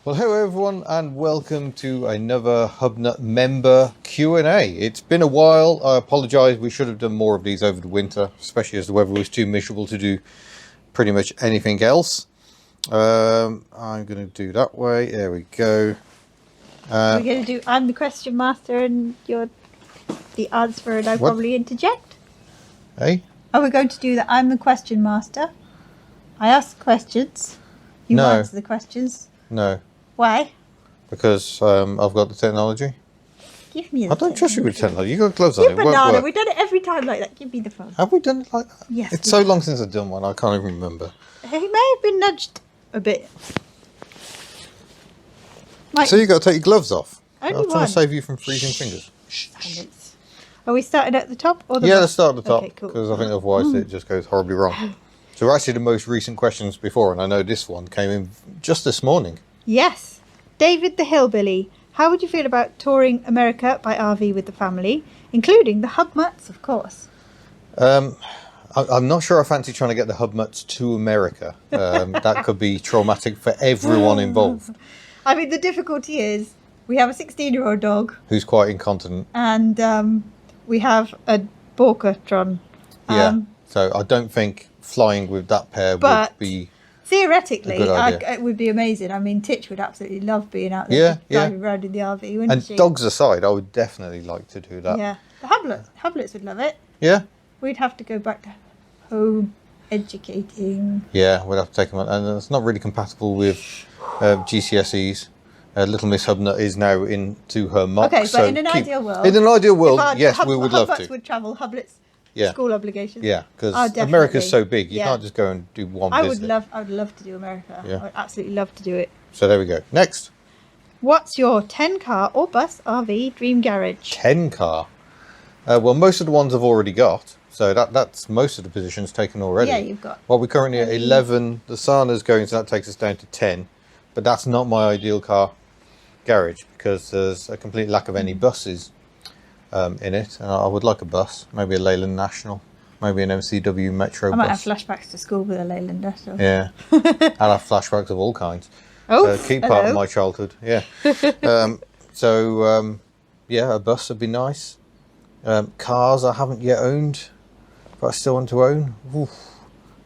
Well, hello everyone, and welcome to another Hubnut member Q&A. It's been a while. I apologise. We should have done more of these over the winter, especially as the weather was too miserable to do pretty much anything else. I'm going to do that way. There we go. We're going to do I'm the question master and you're the answerer, and I'll probably interject. Hey? Are we going to do that? I'm the question master. I ask questions. You answer the questions. No. Why? Because I've got the technology. Give me the I don't trust you with technology. You've got gloves on. It won't work. We've done it every time like that. Give me the phone. Have we done it like that? Yes. It's so long since I've done one, I can't even remember. He may have been nudged a bit. So you've got to take your gloves off. Only I'm trying to save you from freezing fingers. Silence. Are we starting at the top or the bottom? Let's start at the top, okay, cool. because I think otherwise it just goes horribly wrong. So we're actually the most recent questions before, and I know this one came in just this morning. Yes. David the Hillbilly, how would you feel about touring America by RV with the family, including the Hubnuts, of course? I'm not sure I fancy trying to get the Hubnuts to America. That could be traumatic for everyone involved. I mean, the difficulty is we have a 16-year-old dog. Who's quite incontinent. And we have a Borkatron. Yeah, so I don't think flying with that pair would be... Theoretically, it would be amazing. I mean, Titch would absolutely love being out there driving around in the RV, wouldn't and she? Dogs aside, I would definitely like to do that. Yeah, the Hubnuts would love it. Yeah? We'd have to go back to home educating. Yeah, we'd have to take them on. And it's not really compatible with GCSEs. Little Miss Hubnut is now into her mock. Okay, but in an ideal world... In an ideal world, yes, we would love to. Hubnuts would travel, Hubnuts... Yeah. School obligations. Yeah, because America's so big, you can't just go and do one visit. I would love to do America. Yeah. I would absolutely love to do it. So there we go. Next. What's your 10-car or bus RV dream garage? 10-car? Well, most of the ones I've already got. So that's most of the positions taken already. Yeah, you've got. Well, we're currently at 11. The Sana's going, so that takes us down to 10. But that's not my ideal car garage because there's a complete lack of any buses. In it, and I would like a bus, maybe a Leyland National, maybe an MCW Metro bus. I might have flashbacks to school with a Leyland National. Yeah, I'll have flashbacks of all kinds. Oh, key part of my childhood. Yeah. Yeah, a bus would be nice. Cars I haven't yet owned, but I still want to own. Oof.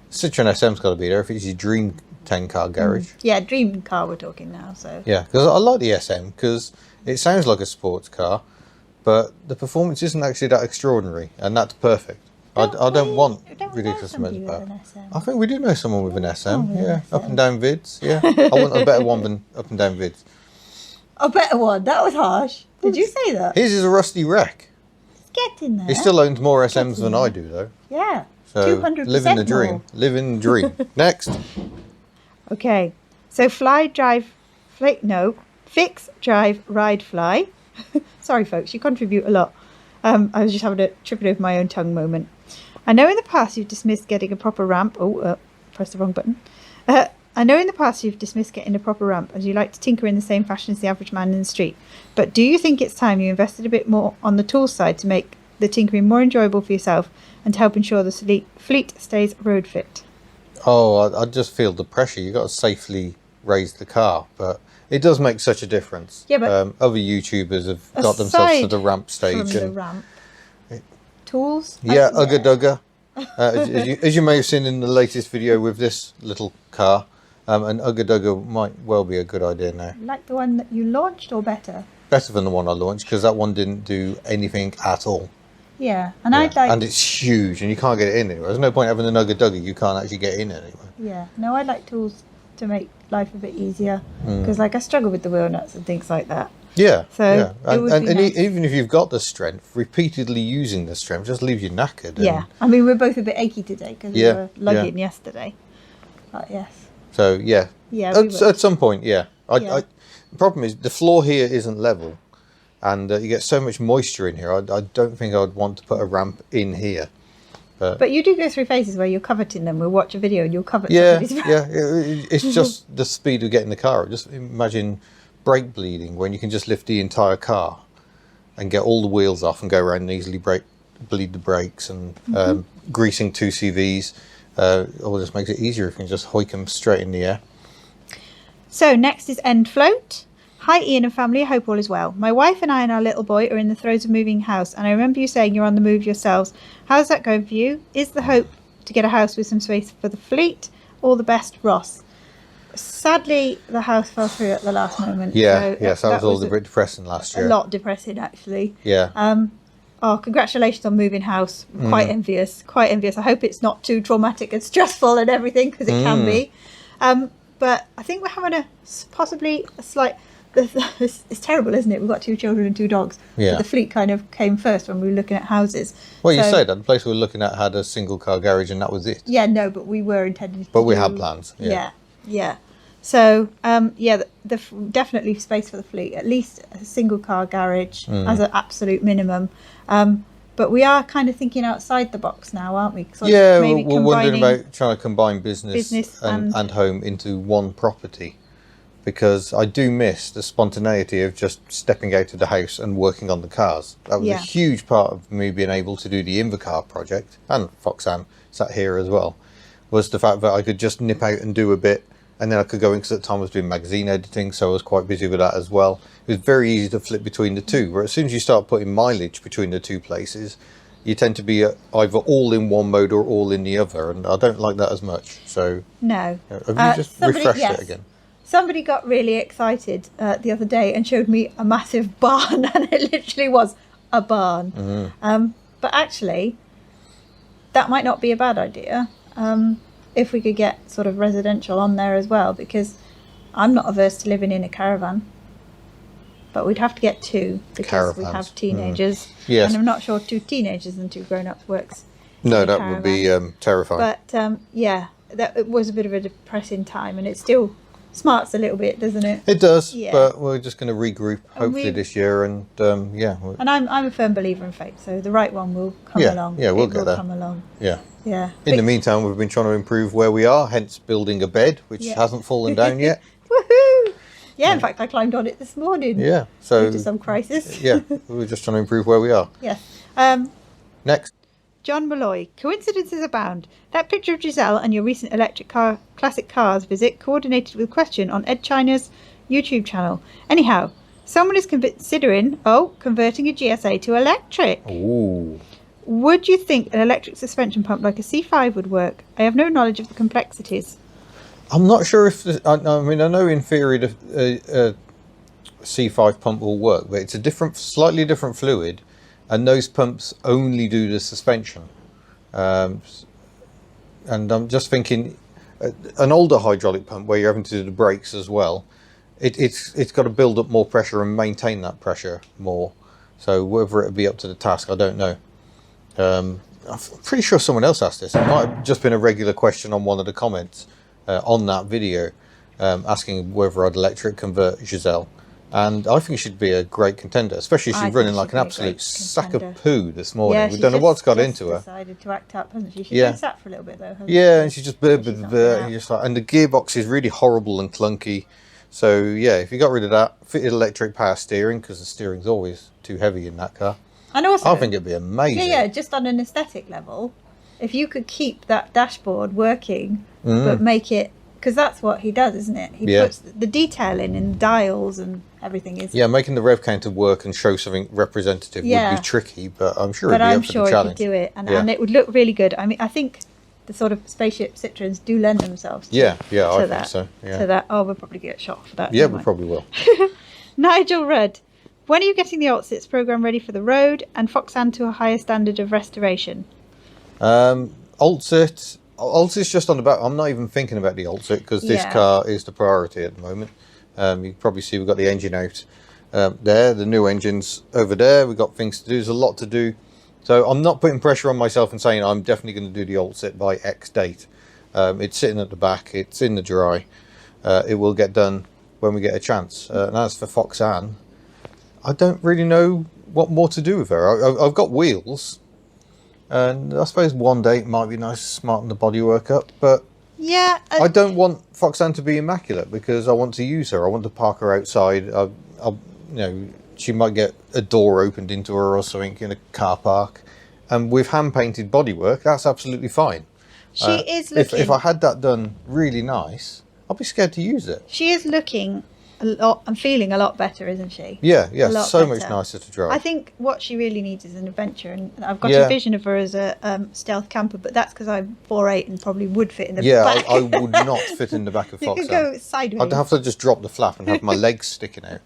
Citroen SM's got to be there if it's your dream 10-car garage. Yeah, dream car we're talking now. So yeah, because I like the SM because it sounds like a sports car. But the performance isn't actually that extraordinary, and that's perfect. I don't want ridiculous amounts of power. I think we do know someone with an SM, up and down vids, I want a better one than up and down vids. A better one? That was harsh. Did you say that? His is a rusty wreck. It's getting there. He still owns more SMs than I do, though. Yeah, so 200% living the dream. more. Living the dream. Next. Okay, so fix, drive, ride, fly. Sorry, folks, you contribute a lot. I was just having a tripping over my own tongue moment. I know in the past you've dismissed getting a proper ramp. Pressed the wrong button. I know in the past you've dismissed getting a proper ramp as you like to tinker in the same fashion as the average man in the street. But do you think it's time you invested a bit more on the tools side to make the tinkering more enjoyable for yourself and to help ensure the fleet stays road fit? Oh, I just feel the pressure. You've got to safely raise the car, but... It does make such a difference. Yeah, but other YouTubers have got themselves to the ramp stage. From the ramp. Tools? Yeah, Ugga Dugga. As you may have seen in the latest video with this little car, an Ugga Dugga might well be a good idea now. Like the one that you launched or better? Better than the one I launched because that one didn't do anything at all. Yeah, and I'd like... And it's huge and you can't get it in anywhere. There's no point having an Ugga Dugga, you can't actually get in anywhere. Yeah, no, I'd like tools to make life a bit easier because I struggle with the wheel nuts and things like that. Yeah, so and nice. Even if you've got the strength, repeatedly using the strength just leaves you knackered. Yeah, I mean we're both a bit achy today because we were lugging yesterday. But yes. So yeah, at some point, the problem is the floor here isn't level, and you get so much moisture in here. I don't think I'd want to put a ramp in here. But you do go through phases where you're coveting them. We'll watch a video and you'll cover. It's just the speed of getting the car. Just imagine brake bleeding when you can just lift the entire car and get all the wheels off and go around and easily bleed the brakes and greasing 2CVs. All just makes it easier if you can just hoik them straight in the air. So next is End Float. Hi Ian and family, I hope all is well. My wife and I and our little boy are in the throes of moving house, and I remember you saying you're on the move yourselves. How's that going for you? Is the hope to get a house with some space for the fleet? All the best, Ross. Sadly, the house fell through at the last moment. Yeah, so yes, that was all a bit depressing last year. A lot depressing, actually. Yeah. Oh, congratulations on moving house. Quite envious. Quite envious. I hope it's not too traumatic and stressful and everything, because it can be. But I think we're having possibly a slight... It's terrible, isn't it? We've got 2 children and 2 dogs. Yeah. But the fleet kind of came first when we were looking at houses. Well, you say that. The place we were looking at had a single car garage and that was it. Yeah, no, but we were intending to But we had plans. Yeah. So, definitely space for the fleet. At least a single car garage as an absolute minimum. But we are kind of thinking outside the box now, aren't we? We're wondering about trying to combine business and home into one property. Because I do miss the spontaneity of just stepping out of the house and working on the cars. That was a huge part of me being able to do the Invercar project, and Foxanne sat here as well, was the fact that I could just nip out and do a bit, and then I could go in, because at the time I was doing magazine editing, so I was quite busy with that as well. It was very easy to flip between the two, where as soon as you start putting mileage between the two places, you tend to be either all in one mode or all in the other, and I don't like that as much. So no. Have you just refreshed it again? Somebody got really excited the other day and showed me a massive barn, and it literally was a barn. But actually, that might not be a bad idea if we could get sort of residential on there as well, because I'm not averse to living in a caravan. But we'd have to get 2 because we have teenagers. Yes. And I'm not sure 2 teenagers and 2 grown-ups works. No, that would be terrifying. But it was a bit of a depressing time, and it still smarts a little bit, doesn't it? It does, but we're just going to regroup hopefully this year, and And I'm a firm believer in fate, so the right one will come along. Yeah, we'll get there. Come along. Yeah. In the meantime, we've been trying to improve where we are, hence building a bed, which hasn't fallen down yet. Woohoo! Yeah, in fact, I climbed on it this morning. Yeah, so due to some crisis. We're just trying to improve where we are. Yes. Next. John Malloy. Coincidences abound. That picture of Giselle and your recent classic cars visit coordinated with a question on Ed China's YouTube channel. Anyhow, someone is considering converting a GSA to electric. Ooh. Would you think an electric suspension pump like a C5 would work? I have no knowledge of the complexities. I'm not sure if... I know in theory the C5 pump will work, but it's a slightly different fluid, and those pumps only do the suspension. And I'm just thinking, an older hydraulic pump where you're having to do the brakes as well, it's got to build up more pressure and maintain that pressure more. So whether it would be up to the task, I don't know. I'm pretty sure someone else asked this. It might have just been a regular question on one of the comments on that video, asking whether I'd electric convert Giselle. And I think she'd be a great contender, especially she's running like an absolute sack of poo this morning. We don't know what's got into her. Decided to act up, hasn't she? She's been sat for a little bit though. And she just and the gearbox is really horrible and clunky. So if you got rid of that, fitted electric power steering, because the steering's always too heavy in that car. And also, I think it'd be amazing. Just on an aesthetic level, if you could keep that dashboard working, but make it, because that's what he does, isn't it? He puts the detail in dials and everything. Making the rev counter work and show something representative would be tricky, but I'm sure it'd be up for the challenge. He could do it, and it would look really good. I mean, I think the sort of spaceship Citroens do lend themselves to I think so. To that. Oh, we'll probably get shot for that. Yeah, we probably will. Nigel Rudd. When are you getting the Altsits program ready for the road and Foxanne to a higher standard of restoration? Altset's just on the back. I'm not even thinking about the Outset because this car is the priority at the moment. You can probably see we've got the engine out there, the new engine's over there. We've got things to do. There's a lot to do. So I'm not putting pressure on myself and saying I'm definitely going to do the Outset by X date. It's sitting at the back. It's in the dry. It will get done when we get a chance. And as for Foxanne, I don't really know what more to do with her. I've got wheels. And I suppose one day it might be nice to smarten the bodywork up, but I don't want Foxanne to be immaculate because I want to use her. I want to park her outside. She might get a door opened into her or something in a car park, and with hand painted bodywork, that's absolutely fine. She is looking. If I had that done really nice, I'll be scared to use it. She is looking a lot and feeling a lot better, isn't she? Yeah, A lot so much better. nicer to drive. I think what she really needs is an adventure, and I've got Yeah. a vision of her as a stealth camper, but that's because I'm 4'8" and probably would fit in the Yeah, back. I would not fit in the back of You could Foxanne. go sideways I'd have to just drop the flap and have my legs sticking out.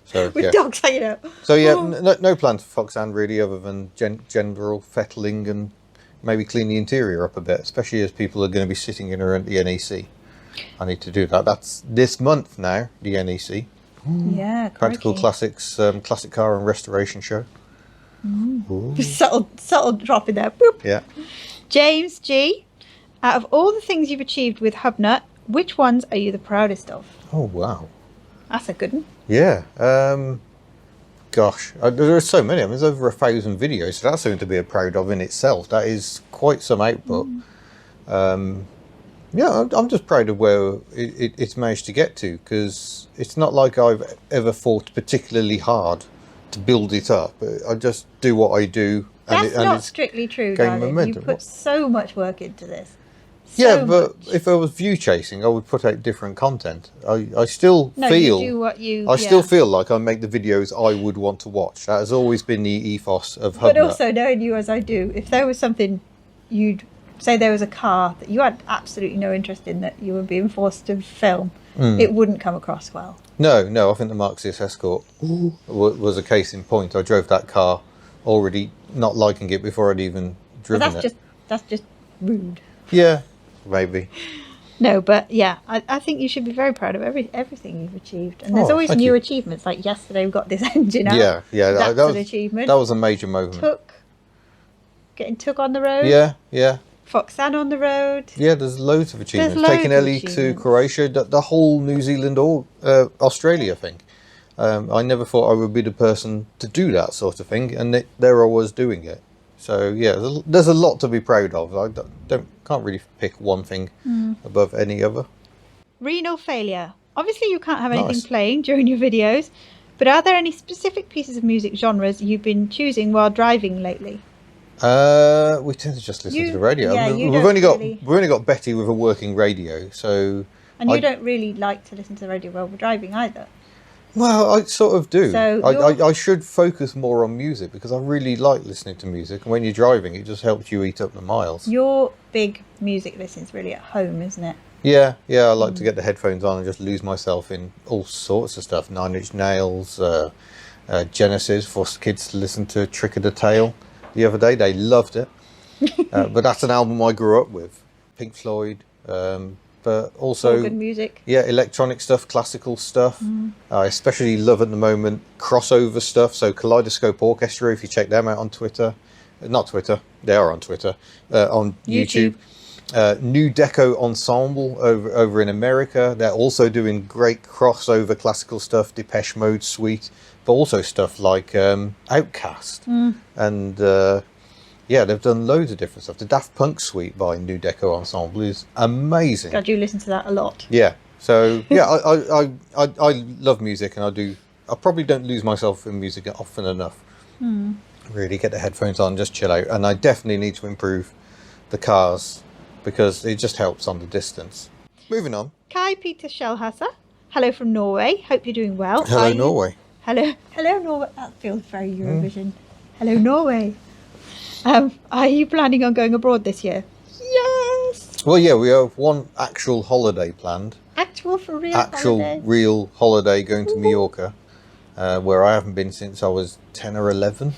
So with yeah. dogs hanging out. So yeah, Oh. no plans for Foxanne really, other than general fettling and maybe clean the interior up a bit, especially as people are going to be sitting in her at the NEC. I need to do that. That's this month now, the NEC. Yeah, Practical crikey. Classics, Classic Car and Restoration Show. Ooh. Subtle drop in there. Boop. Yeah. James G, out of all the things you've achieved with Hubnut, which ones are you the proudest of? Oh wow. That's a good one. Yeah. Gosh, there are so many. I mean, there's over 1,000 videos, so that's something to be proud of in itself. That is quite some output. Yeah, I'm just proud of where it's managed to get to, because it's not like I've ever fought particularly hard to build it up. I just do what I do. That's not it's strictly true, gaining darling. You momentum. put so much work into this. Yeah, So but much. if I was view chasing, I would put out different content. I still No, feel you do what you. I yeah. still feel like I make the videos I would want to watch. That has always been the ethos of But Hubnut. also, knowing you as I do, if there was something you'd say there was a car that you had absolutely no interest in that you were being forced to film, it wouldn't come across well. No, I think the Marxist Escort was a case in point. I drove that car already not liking it before I'd even But driven that's just rude. Yeah, maybe. No, but yeah, I think you should be very proud of everything you've achieved. And there's Oh, always thank new you. achievements. Like yesterday, we got this engine out. Yeah, That's that an was achievement. That was a major moment. Getting Took on the road. Yeah. Foxanne on the road. Yeah, there's loads of achievements. There's Taking loads of Ellie to achievements. Croatia, the whole New Zealand or Australia thing. I never thought I would be the person to do that sort of thing, and there I was doing it. So yeah, there's a lot to be proud of. I can't really pick one thing above any other. Renal failure. Obviously, you can't have anything Nice. playing during your videos, but are there any specific pieces of music genres you've been choosing while driving lately? We tend to just listen to the radio. yeah, I mean, you we've don't only got Betty with a working radio, so And you I- don't really like to listen to the radio while we're driving either. well, I sort of do. So I should focus more on music because I really like listening to music, and when you're driving, it just helps you eat up the miles. Your big music listening's really at home, isn't it? Yeah, I like to get the headphones on and just lose myself in all sorts of stuff. Nine Inch Nails, Genesis, forced kids to listen to Trick of the Tail the other day. They loved it. But that's an album I grew up with. Pink Floyd, but also All good music. yeah, electronic stuff, classical stuff. I especially love at the moment crossover stuff. So Kaleidoscope Orchestra, if you check them out on Twitter, not Twitter, they are on Twitter, on YouTube. New Deco Ensemble over in America. They're also doing great crossover classical stuff, Depeche Mode suite, but also stuff like Outcast. And yeah, they've done loads of different stuff. The Daft Punk suite by New Deco Ensemble is amazing. God, you listen to that a lot. Yeah. So yeah, I love music, and I probably don't lose myself in music often enough. Really get the headphones on, just chill out, and I definitely need to improve the cars because it just helps on the distance. Moving on. Kai Peter Schellhasser. Hello from Norway. Hope you're doing well. Hello, Norway. Hello Norway. That feels very Eurovision. Hello Norway. Are you planning on going abroad this year? Yes. Well, yeah, we have one actual holiday planned. Actual for real. Actual holiday? real holiday going to Mallorca, where I haven't been since I was 10 or 11.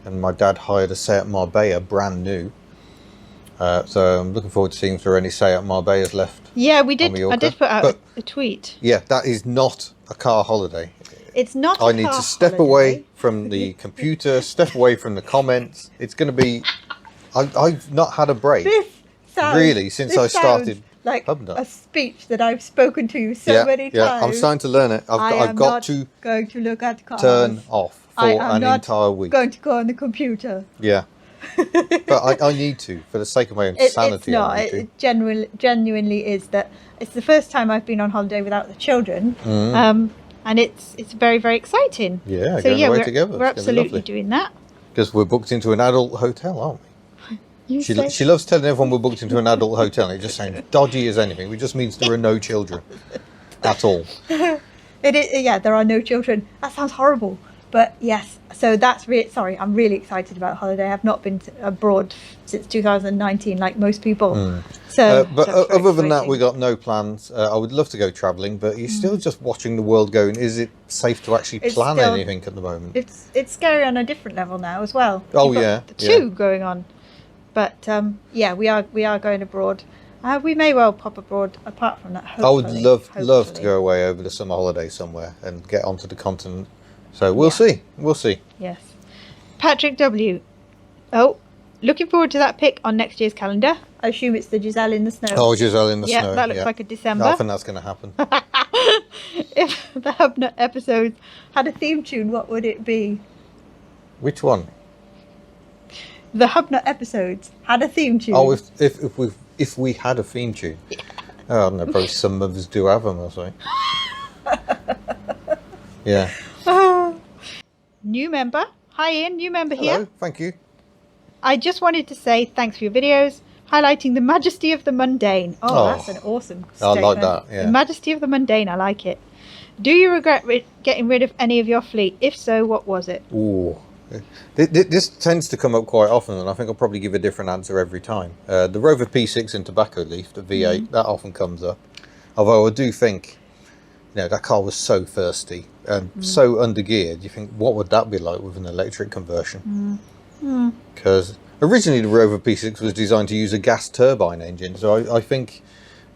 And my dad hired a Seat Marbella, brand new. So I'm looking forward to seeing if there are any Seat Marbellas left. Yeah, we did. I Mallorca. did put out But- a tweet. Yeah, that is not a car holiday. It's not. I need to step away from the computer, step away from the comments. It's going to be... I've not had a break. This sounds Really, since I started sounds like Hubnut. a speech that I've spoken to you so many times. Yeah, I'm starting to learn it. I've got to going to look at cars. turn off I for am an not entire week. going to go on the computer. Yeah. But I need to, for the sake of my own It's sanity. not. I need to. It genuinely is that it's the first time I've been on holiday without the children, and it's very, very exciting. Yeah, So going yeah, away we're, together. we're It's gonna be absolutely lovely. doing that. Because we're booked into an adult hotel, aren't we? You She say. she loves telling everyone we're booked into an adult hotel. And it just sounds dodgy as anything. It just means there are no children at all. It is, yeah, there are no children. That sounds horrible. But yes, so that's sorry, I'm really excited about holiday. I've not been abroad since 2019 like most people. So, But that's very other than that, exciting. we got no plans. I would love to go travelling, but you're still just watching the world going. Is it safe to actually It's plan still- anything at the moment? It's scary on a different level now as well. Oh, You've got yeah, the two going on. But yeah, we are going abroad. We may well pop abroad. Apart from that, I would hopefully, love to hopefully. go away over the summer holiday somewhere and get onto the continent. So we'll see. We'll see. Yes. Patrick W. Oh, looking forward to that pic on next year's calendar. I assume it's the Giselle in the snow. Oh, Giselle in the yeah, snow. that looks like a December. I think that's going to happen. If the Hubnut episodes had a theme tune, what would it be? Which one? The Hubnut episodes had a theme tune. Oh, if we had a theme tune. Oh, I don't know. Probably some of us do have them. Or something. Yeah. New member. Hi Ian, new member Hello. here. Thank you. I just wanted to say thanks for your videos highlighting the majesty of the mundane. Oh, that's an awesome I statement. like that, yeah. The majesty of the mundane, I like it. Do you regret getting rid of any of your fleet? If so, what was it? Ooh. This tends to come up quite often, and I think I'll probably give a different answer every time. The Rover P6 in Tobacco Leaf, the V8, that often comes up. Although I do think, that car was so thirsty and so undergeared. You think, what would that be like with an electric conversion? Because originally the Rover P6 was designed to use a gas turbine engine, so I think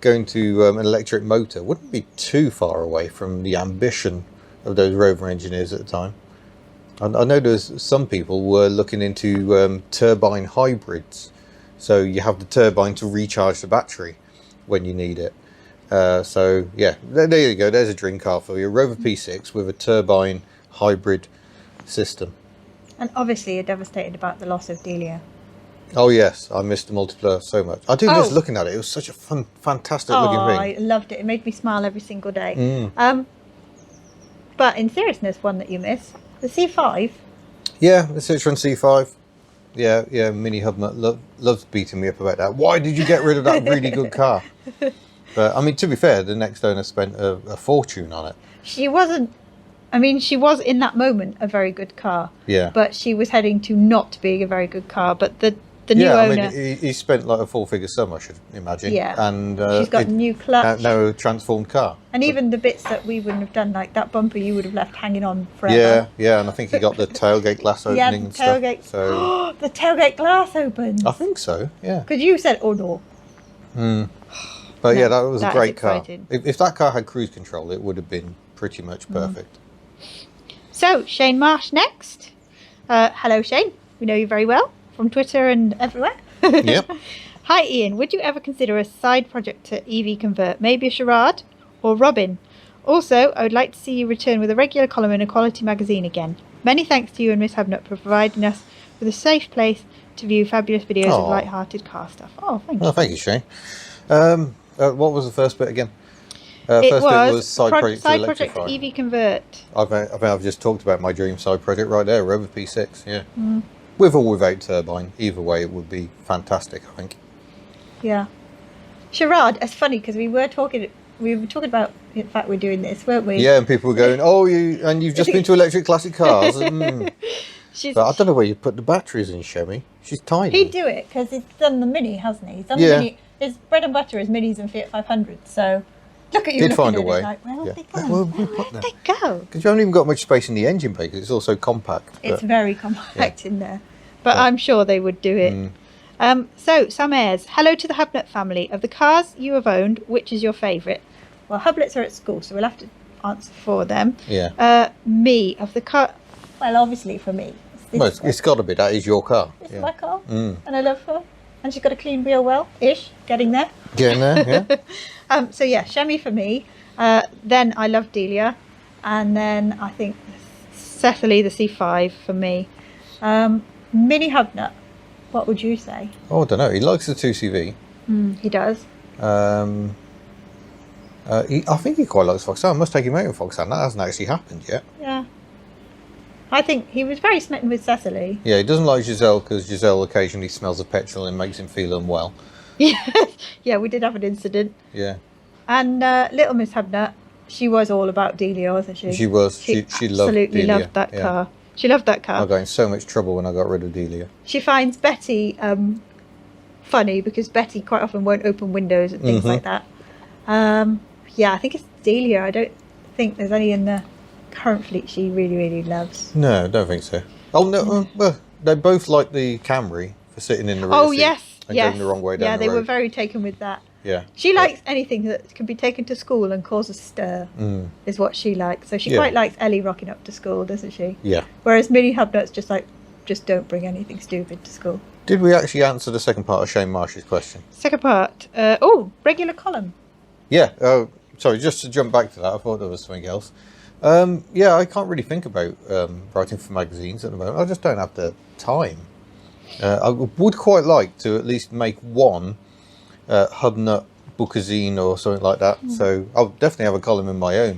going to an electric motor wouldn't be too far away from the ambition of those Rover engineers at the time. I know there's some people were looking into turbine hybrids, so you have the turbine to recharge the battery when you need it. So yeah, there you go. There's a dream car for you. Rover P6 with a turbine hybrid system. And obviously you're devastated about the loss of Delia. Oh yes, I missed the multiplayer so much. I do miss looking at it. It was such a fun, fantastic looking I thing. loved it. It made me smile every single day. But in seriousness, one that you miss, the C5. Yeah, the Citroen C5. Yeah, Mini Hubnut loves beating me up about that. Why did you get rid of that really good car? But I mean, to be fair, the next owner spent a fortune on it. She wasn't. I mean, she was in that moment a very good car. Yeah. But she was heading to not being a very good car. But the new owner. I mean, he spent like a four-figure sum, I should imagine. Yeah. And she's got a new clutch. Now a transformed car. And even the bits that we wouldn't have done, like that bumper you would have left hanging on forever. Yeah, and I think he got the tailgate glass opening Yeah, and the tailgate. stuff. So The tailgate glass opens. I think so. Yeah. Because you said, oh no. But No, yeah, that was a that is great car. exciting. If that car had cruise control, it would have been pretty much perfect. So, Shane Marsh next. Hello, Shane. We know you very well from Twitter and everywhere. Yep. Hi, Ian. Would you ever consider a side project to EV Convert? Maybe a charade or Robin? Also, I would like to see you return with a regular column in a quality magazine again. Many thanks to you and Miss Hubnut for providing us with a safe place to view fabulous videos of Aw. light-hearted car stuff. Oh, thank you. Oh, thank you, Shane. What was the first bit again? It First bit was side project to side project electrify. EV Convert. I think I've just talked about my dream side project right there, Rover P6, yeah. With or without turbine, either way it would be fantastic, I think. Yeah. Charade, it's funny because we were talking about the fact we're doing this, weren't we? Yeah, and people were going, you've just been to electric classic cars. But I don't know where you put the batteries in, Shemmy. She's tiny. He'd do it because he's done the Mini, hasn't he? He's done the Mini. His bread and butter is Minis and Fiat 500s, so look at you. Did looking find a at it way. like, where would they go? Where would we put Where them? would they go? Because you haven't even got much space in the engine bay because it's also compact. It's but- very compact in there. But I'm sure they would do it. So, Sam Ayres, hello to the Hubnut family. Of the cars you have owned, which is your favourite? Well, Hubnuts are at school, so we'll have to answer for them. Yeah. Me, of the car... Well, obviously for me. Well, it's got to be. That is your car. It's Yeah. my car, and I love her. And she's got a clean wheel well-ish, getting there. Getting there, yeah. So yeah, Shemmy for me. Then I love Delia, and then I think Cecily the C5 for me. Mini Hubnut, what would you say? Oh, I don't know. He likes the 2CV. He does. I think he quite likes Foxhound. I must take him out in Foxhound. That hasn't actually happened yet. Yeah. I think he was very smitten with Cecily. Yeah, he doesn't like Giselle because Giselle occasionally smells of petrol and makes him feel unwell. Yeah, we did have an incident. Yeah. And little Miss Hubnut, she was all about Delia, wasn't she? She was. She loved absolutely Delia. loved that car. She loved that car. I got in so much trouble when I got rid of Delia. She finds Betty funny because Betty quite often won't open windows and things like that. Yeah, I think it's Delia. I don't think there's any in the current fleet she really, really loves. No, I don't think so. Oh, no. Well, they both like the Camry for sitting in the rear seat. Yes. And going the wrong way down the road. Yeah, they were very taken with that. Yeah. She likes anything that can be taken to school and cause a stir, is what she likes. So she quite likes Ellie rocking up to school, doesn't she? Yeah. Whereas Millie Hubnut's just like, just don't bring anything stupid to school. Did we actually answer the second part of Shane Marsh's question? Second part. Regular column. Yeah. Oh, sorry, just to jump back to that, I thought there was something else. Yeah, I can't really think about writing for magazines at the moment. I just don't have the time. I would quite like to at least make one Hubnut bookazine or something like that. So I'll definitely have a column in my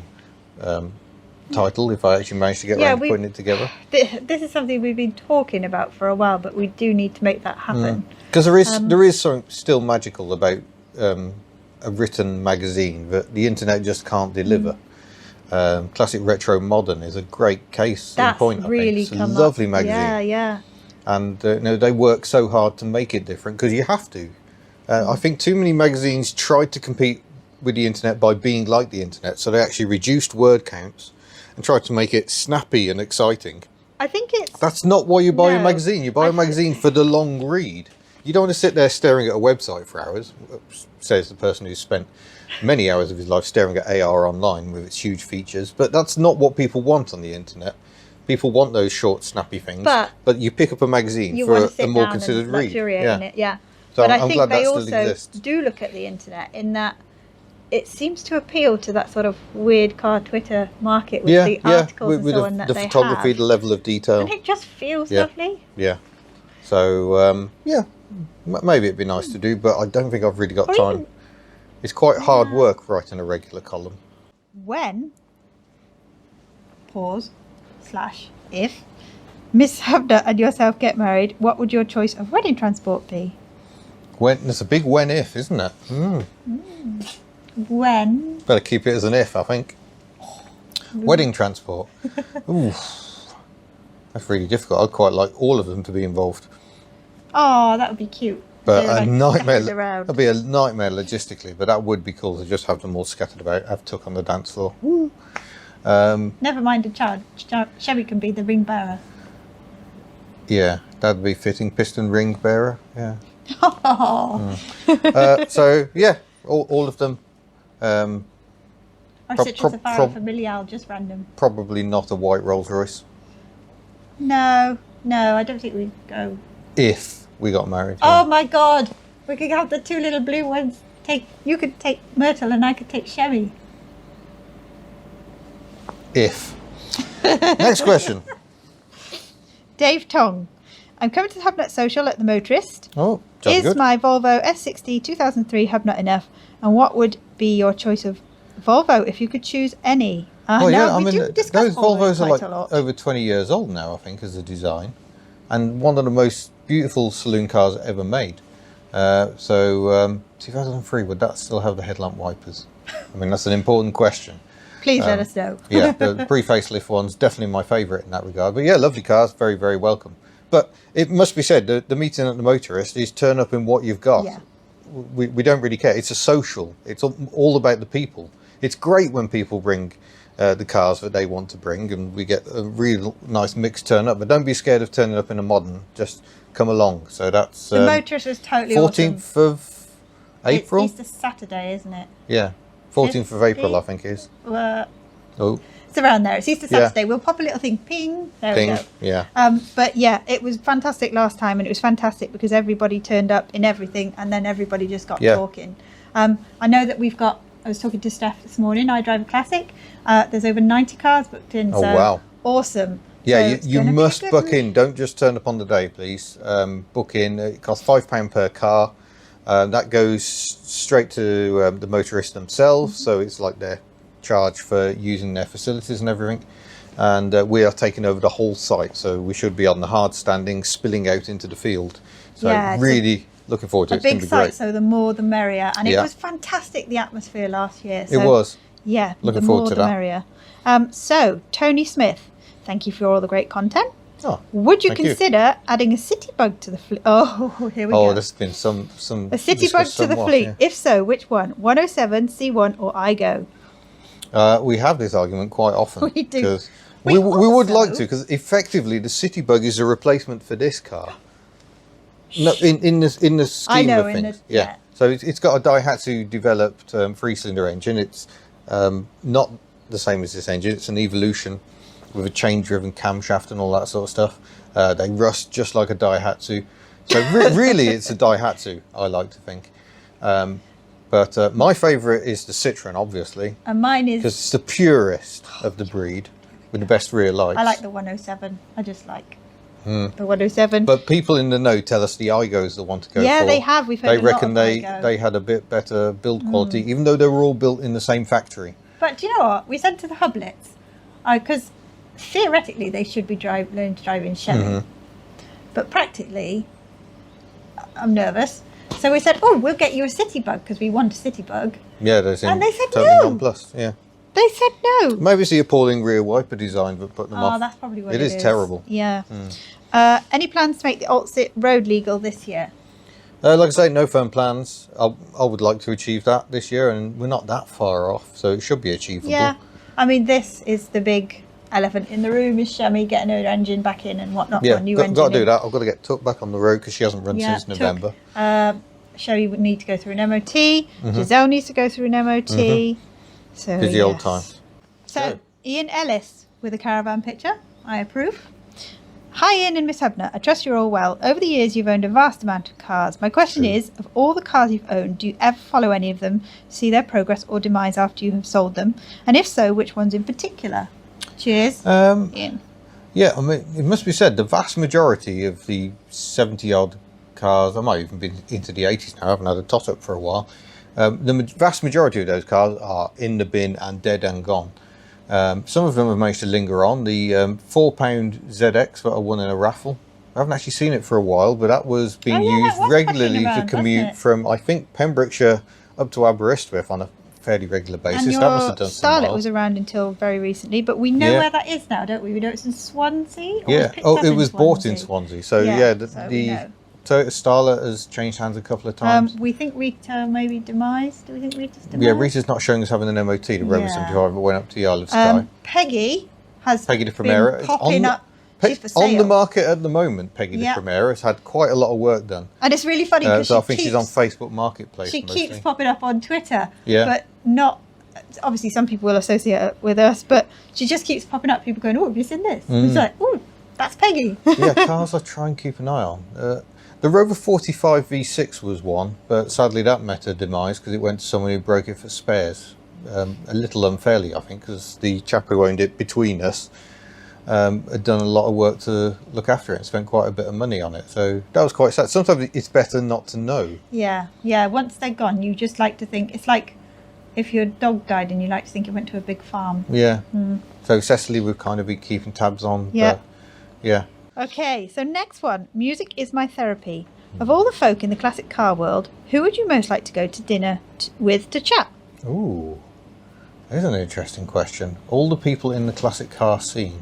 own title if I actually manage to get around to putting it together. This is something we've been talking about for a while, but we do need to make that happen. Because there is something still magical about a written magazine that the internet just can't deliver. Classic Retro Modern is a great case in point. I think it's a lovely magazine. Yeah. And they work so hard to make it different because you have to. I think too many magazines tried to compete with the internet by being like the internet, so they actually reduced word counts and tried to make it snappy and exciting. I think that's not why you buy a magazine. You buy a magazine for the long read. You don't want to sit there staring at a website for hours, says the person who's spent many hours of his life staring at AR online with its huge features. But that's not what people want on the internet. People want those short, snappy things. But you pick up a magazine for a more considered read. Yeah. So but I'm I glad think they that still also exists. do look at the internet in that it seems to appeal to that sort of weird car Twitter market with the articles and so on that the they photography, have. the level of detail. And it just feels lovely. Yeah. So, maybe it'd be nice to do, but I don't think I've really got time. It's quite hard work writing a regular column. When, if Miss Hubnut and yourself get married, what would your choice of wedding transport be? There's a big when if, isn't it? When? Better keep it as an if, I think. Wedding transport. Ooh, that's really difficult. I'd quite like all of them to be involved. Oh, that would be cute. But a nightmare. That'd be a nightmare logistically, but that would be cool to just have them all scattered about, have Tuck on the dance floor. Woo. Never mind a child. Chevy can be the ring bearer. Yeah, that'd be fitting. Piston ring bearer. Yeah. So yeah, all of them. Or Citrus Safari Familial, just random. Probably not a white Rolls Royce. No, I don't think we'd go. If we got married. Oh my God, we could have the two little blue ones. You could take Myrtle and I could take Sherry. If. Next question. Dave Tong. I'm coming to the Hubnut Social at the Motorist. Oh, is my Volvo S60 2003 Hubnut enough? And what would be your choice of Volvo if you could choose any? Well, yeah, I mean, those Volvos are like over 20 years old now, I think, as a design. And one of the most beautiful saloon cars ever made. 2003, would that still have the headlamp wipers? I mean, that's an important question. Please let us know. Yeah, the pre-facelift one's definitely my favourite in that regard. But yeah, lovely cars, very, very welcome. But it must be said, the meeting at the Motorist is turn up in what you've got. Yeah. We don't really care. It's a social. It's all about the people. It's great when people bring the cars that they want to bring, and we get a real nice mix turn up. But don't be scared of turning up in a modern. Just come along. So that's the Motorist is totally 14th of April. It's Easter Saturday, isn't it? Yeah, 14th of April, I think it is. It's around there. It's Easter Saturday. We'll pop a little thing. Ping. There we go. Yeah. But yeah, it was fantastic last time, and it was fantastic because everybody turned up in everything, and then everybody just got talking. I know that we've got. I was talking to Steph this morning. I drive a Classic. There's over 90 cars booked in. Oh, wow. Awesome. Yeah, so you must book in. Don't just turn up on the day, please. Book in. It costs £5 per car. That goes straight to the motorists themselves. So it's like their charge for using their facilities and everything. and we are taking over the whole site, so we should be on the hard standing, spilling out into the field. So really looking forward to it. It's a big be site, great. so the more the merrier. And it was fantastic, the atmosphere last year. So, it was. Yeah, looking the forward more to the that. merrier. So, Tony Smith, thank you for all the great content. Oh, would you consider adding a city bug to the fleet? Oh, here we go. Oh, there's been some a city bug to the fleet. Yeah. If so, which one? 107, C1, or IGO? We have this argument quite often. We do. Because we would like to, because effectively the city bug is a replacement for this car. No, in the scheme of things. Yeah. So it's got a Daihatsu developed 3-cylinder engine. It's not the same as this engine. It's an evolution with a chain-driven camshaft and all that sort of stuff. They rust just like a Daihatsu. So really, it's a Daihatsu, I like to think. But my favourite is the Citroen, obviously. And mine is... because it's the purest of the breed, with the best rear lights. I like the 107. I just like the 107. But people in the know tell us the IGO is the one to go for. Yeah, they have. We've heard they a lot reckon of they IGO. had a bit better build quality, even though they were all built in the same factory. But do you know what? We said to the Hubnuts, because theoretically they should be learning to drive in Chevy. But practically, I'm nervous. So we said, oh, we'll get you a city bug because we want a city bug. Yeah, they seem and they said totally no. nonplussed. Yeah. They said no. Maybe it's the appalling rear wiper design that put them off. Oh, that's probably what it is. It is terrible. Yeah. Any plans to make the Outset road legal this year? Like I say, no firm plans. I would like to achieve that this year, and we're not that far off, so it should be achievable. Yeah. I mean, this is the big elephant in the room, is Shami getting her engine back in and whatnot. Yeah, new got to do that. I've got to get Tuck back on the road because she hasn't run since November. Sherry would need to go through an MOT. Giselle needs to go through an MOT. So busy old times. So Ian Ellis with a caravan picture. I approve. Hi Ian and Miss Hubnut. I trust you're all well. Over the years you've owned a vast amount of cars. My question is, of all the cars you've owned, do you ever follow any of them, see their progress or demise after you have sold them? And if so, which ones in particular? Cheers, Ian. Yeah, I mean, it must be said, the vast majority of the 70-odd cars, I might even be into the 80s now, I haven't had a tot-up for a while, the vast majority of those cars are in the bin and dead and gone. Some of them have managed to linger on. The £4 ZX that I won in a raffle, I haven't actually seen it for a while, but that was being used regularly to commute from, I think, Pembrokeshire up to Aberystwyth on a fairly regular basis. And that must have done some Starlet miles. was around until very recently, but we know where that is now, don't we? We know it's in Swansea. Or it was bought in Swansea. So the Toyota Starlet has changed hands a couple of times. We think Rita maybe demise. Do we think Rita's demise? Yeah, Rita's not showing us having an MOT. The Rover 75 went up to the Isle of Skye. Peggy the Primera. been popping up. She's for sale. On the market at the moment, Peggy the Primera has had quite a lot of work done. And it's really funny because I think she's on Facebook Marketplace. She mostly. keeps popping up on Twitter. Yeah. But not... Obviously, some people will associate her with us, but she just keeps popping up. People going, oh, have you seen this? It's like, oh, that's Peggy. Yeah, cars I try and keep an eye on. The Rover 45 V6 was one, but sadly that met a demise because it went to someone who broke it for spares. A little unfairly, I think, because the chap who owned it between us had done a lot of work to look after it and spent quite a bit of money on it. So that was quite sad. Sometimes it's better not to know. Yeah. Once they're gone, you just like to think... It's like if your dog died and you like to think it went to a big farm. Yeah. So Cecily would kind of be keeping tabs on. Yeah. Yeah. Okay, so next one. Music is my therapy. Of all the folk in the classic car world, who would you most like to go to dinner with to chat? Ooh, there's an interesting question. All the people in the classic car scene.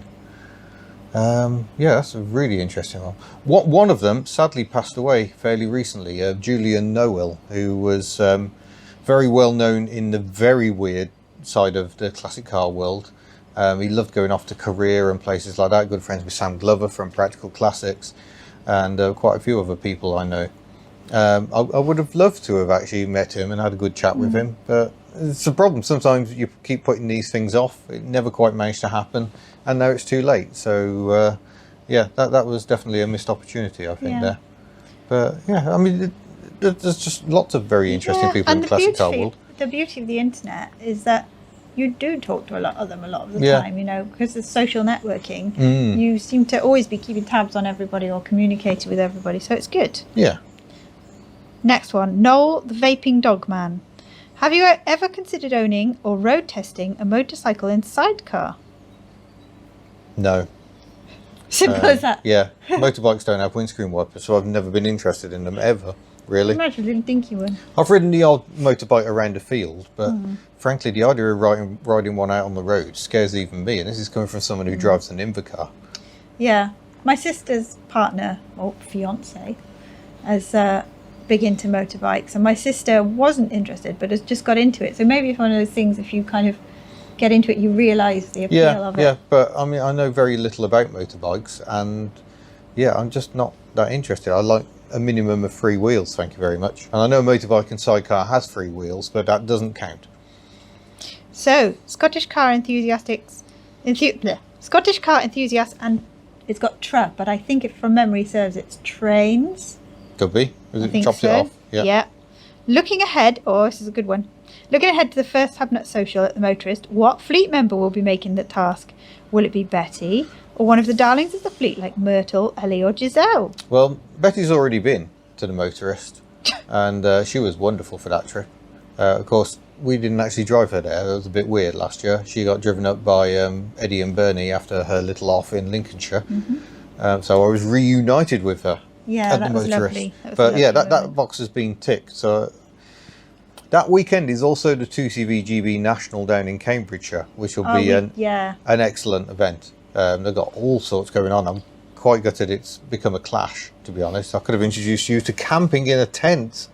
Yeah, that's a really interesting one. One of them sadly passed away fairly recently, Julian Noel, who was very well known in the very weird side of the classic car world. He loved going off to Korea and places like that. Good friends with Sam Glover from Practical Classics and quite a few other people I know. I would have loved to have actually met him and had a good chat with him, but it's a problem. Sometimes you keep putting these things off. It never quite managed to happen, and now it's too late. So, yeah, that was definitely a missed opportunity, I think, there. But, yeah, I mean, there's just lots of very interesting people in the classic car world. The beauty of the internet is that you do talk to a lot of them a lot of the time, you know, because of social networking. You seem to always be keeping tabs on everybody or communicating with everybody, so it's good. Yeah. Next one, Noel the Vaping Dog Man. Have you ever considered owning or road testing a motorcycle in sidecar? No. Simple as that. Yeah, motorbikes don't have windscreen wipers, so I've never been interested in them ever, really. Imagine a little dinky one. I've ridden the odd motorbike around a field, but frankly, the idea of riding one out on the road scares even me, and this is coming from someone who drives an Invacar. Yeah. My sister's partner, or fiance, is big into motorbikes, and my sister wasn't interested, but has just got into it. So maybe it's one of those things, if you kind of get into it, you realise the appeal of it. Yeah, but I mean, I know very little about motorbikes, and yeah, I'm just not that interested. I like a minimum of 3 wheels, thank you very much. And I know a motorbike and sidecar has 3 wheels, but that doesn't count. So, Scottish car enthusiasts, and it's got tra, but I think if from memory serves, it's trains. Could be. I It think chops so. it off. Yeah. Looking ahead, this is a good one. Looking ahead to the first Hubnut social at the Motorist, what fleet member will be making the task? Will it be Betty or one of the darlings of the fleet like Myrtle, Ellie or Giselle? Well, Betty's already been to the Motorist, and she was wonderful for that trip. Of course, we didn't actually drive her there. It was a bit weird last year. She got driven up by Eddie and Bernie after her little off in Lincolnshire. So I was reunited with her. Yeah, at that the was Motorist. lovely. That was But yeah, lovely. that box has been ticked. So that weekend is also the 2CVGB National down in Cambridgeshire, which will be an excellent event. They've got all sorts going on. I'm quite gutted it's become a clash, to be honest. I could have introduced you to camping in a tent.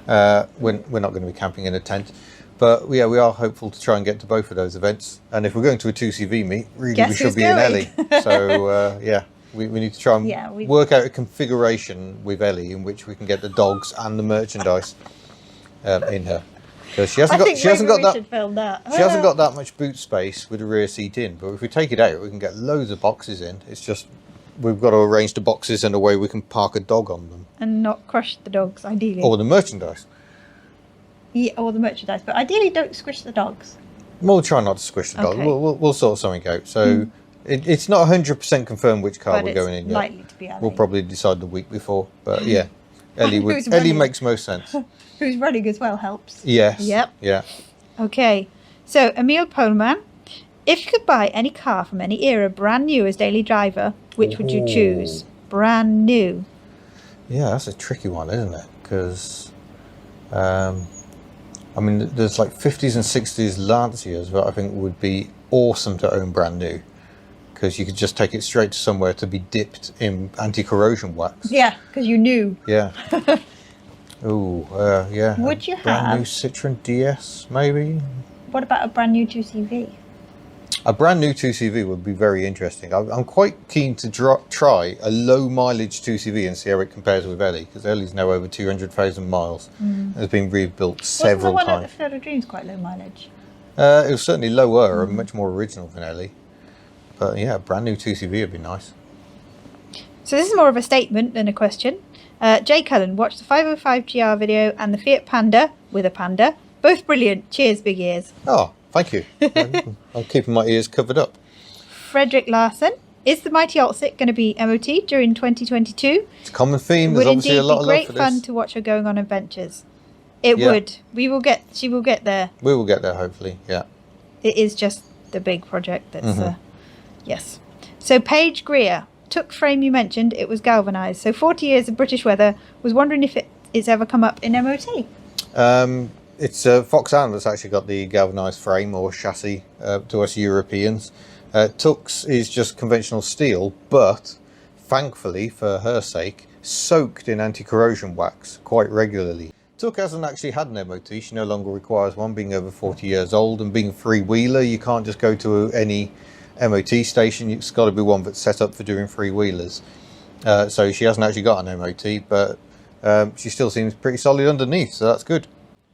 We're not going to be camping in a tent. But yeah, we are hopeful to try and get to both of those events. And if we're going to a 2CV meet, really Guess we should who's be in going? Ellie. So yeah. We need to try and work out a configuration with Ellie in which we can get the dogs and the merchandise in her, because she hasn't got that much boot space with the rear seat in. But if we take it out, we can get loads of boxes in. It's just we've got to arrange the boxes in a way we can park a dog on them and not crush the dogs, ideally. or the merchandise. Yeah, or the merchandise, but ideally don't squish the dogs. We'll try not to squish the dog. Okay. We'll sort something out. So. It's not 100% confirmed which car but we're going in yet. Likely to be Ellie. We'll probably decide the week before. But yeah, Ellie makes most sense. Who's running as well helps. Yes. Yep. Yeah. Okay. So, Emil Pohlman, if you could buy any car from any era brand new as daily driver, which would you choose? Brand new. Yeah, that's a tricky one, isn't it? Because, I mean, there's like 50s and 60s Lancias that I think would be awesome to own brand new. Because you could just take it straight to somewhere to be dipped in anti-corrosion wax. Yeah, because you knew. Yeah. Ooh, yeah. Would you brand new Citroen DS, maybe? What about a brand new 2CV? A brand new 2CV would be very interesting. I'm quite keen to try a low mileage 2CV and see how it compares with Ellie, because Ellie's now over 200,000 miles. Has been rebuilt several Wasn't the one times. at the Field of Dreams quite low mileage? It was certainly lower and much more original than Ellie. But yeah, a brand new 2CV would be nice. So this is more of a statement than a question. Jay Cullen, watched the 505 GR video and the Fiat Panda with a panda. Both brilliant. Cheers, big ears. Oh, thank you. I'm keeping my ears covered up. Frederick Larson, is the mighty Outset going to be MOT during 2022? It's a common theme. Would There's obviously indeed a lot be of love great for fun this. to watch her going on adventures. It Yeah. would. She will get there. We will get there, hopefully. Yeah. It is just the big project that's yes. So Paige Greer, took frame you mentioned, it was galvanised. So 40 years of British weather, was wondering if it's ever come up in MOT. It's Foxhound that's actually got the galvanised frame or chassis to us Europeans. Tux is just conventional steel, but thankfully for her sake, soaked in anti-corrosion wax quite regularly. Tuk hasn't actually had an MOT. She no longer requires one, being over 40 years old and being a free-wheeler. You can't just go to any MOT station. It's got to be one that's set up for doing free-wheelers. So she hasn't actually got an MOT, but she still seems pretty solid underneath, so that's good.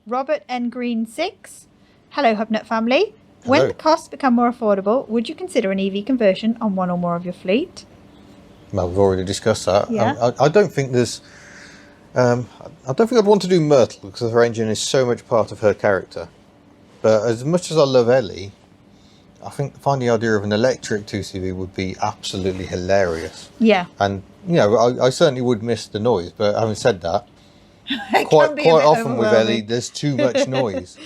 Robert N. Green 6. Hello, Hubnut family. Hello. When the costs become more affordable, would you consider an EV conversion on one or more of your fleet? Well, we've already discussed that. Yeah. I don't think there's... I don't think I'd want to do Myrtle, because her engine is so much part of her character. But as much as I love Ellie, I think finding the idea of an electric 2CV would be absolutely hilarious. Yeah. And, you know, I certainly would miss the noise, but having said that, It quite can be a bit often with Ellie, overwhelming. there's too much noise.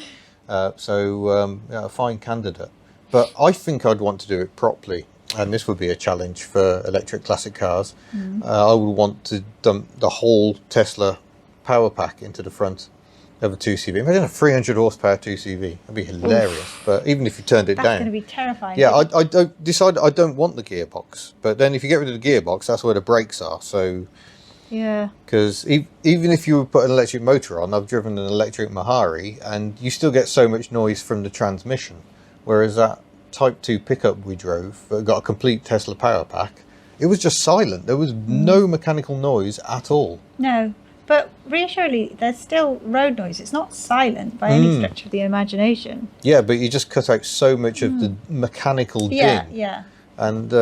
Yeah, a fine candidate. But I think I'd want to do it properly, and this would be a challenge for electric classic cars. I would want to dump the whole Tesla power pack into the front of a 2CV. Imagine a 300 horsepower 2CV. That'd be hilarious. Oof. But even if you turned it down, that's going to be terrifying. Yeah, I don't want the gearbox. But then if you get rid of the gearbox, that's where the brakes are. So yeah, because even if you put an electric motor on, I've driven an electric Mahari, and you still get so much noise from the transmission. Whereas that Type 2 pickup we drove that got a complete Tesla power pack, it was just silent. There was no mechanical noise at all. No. But reassuringly, there's still road noise. It's not silent by any stretch of the imagination. Yeah, but you just cut out so much of the mechanical din. Yeah. And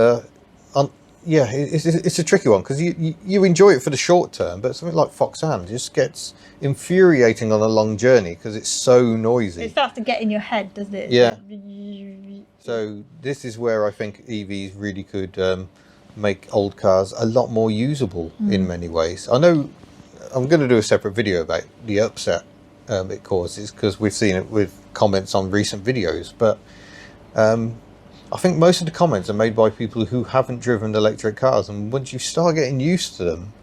it's a tricky one because you enjoy it for the short term, but something like Foxhound just gets infuriating on a long journey because it's so noisy. It starts to get in your head, doesn't it? Yeah. So this is where I think EVs really could make old cars a lot more usable in many ways. I know. I'm going to do a separate video about the upset it causes because we've seen it with comments on recent videos, but I think most of the comments are made by people who haven't driven electric cars, and once you start getting used to them,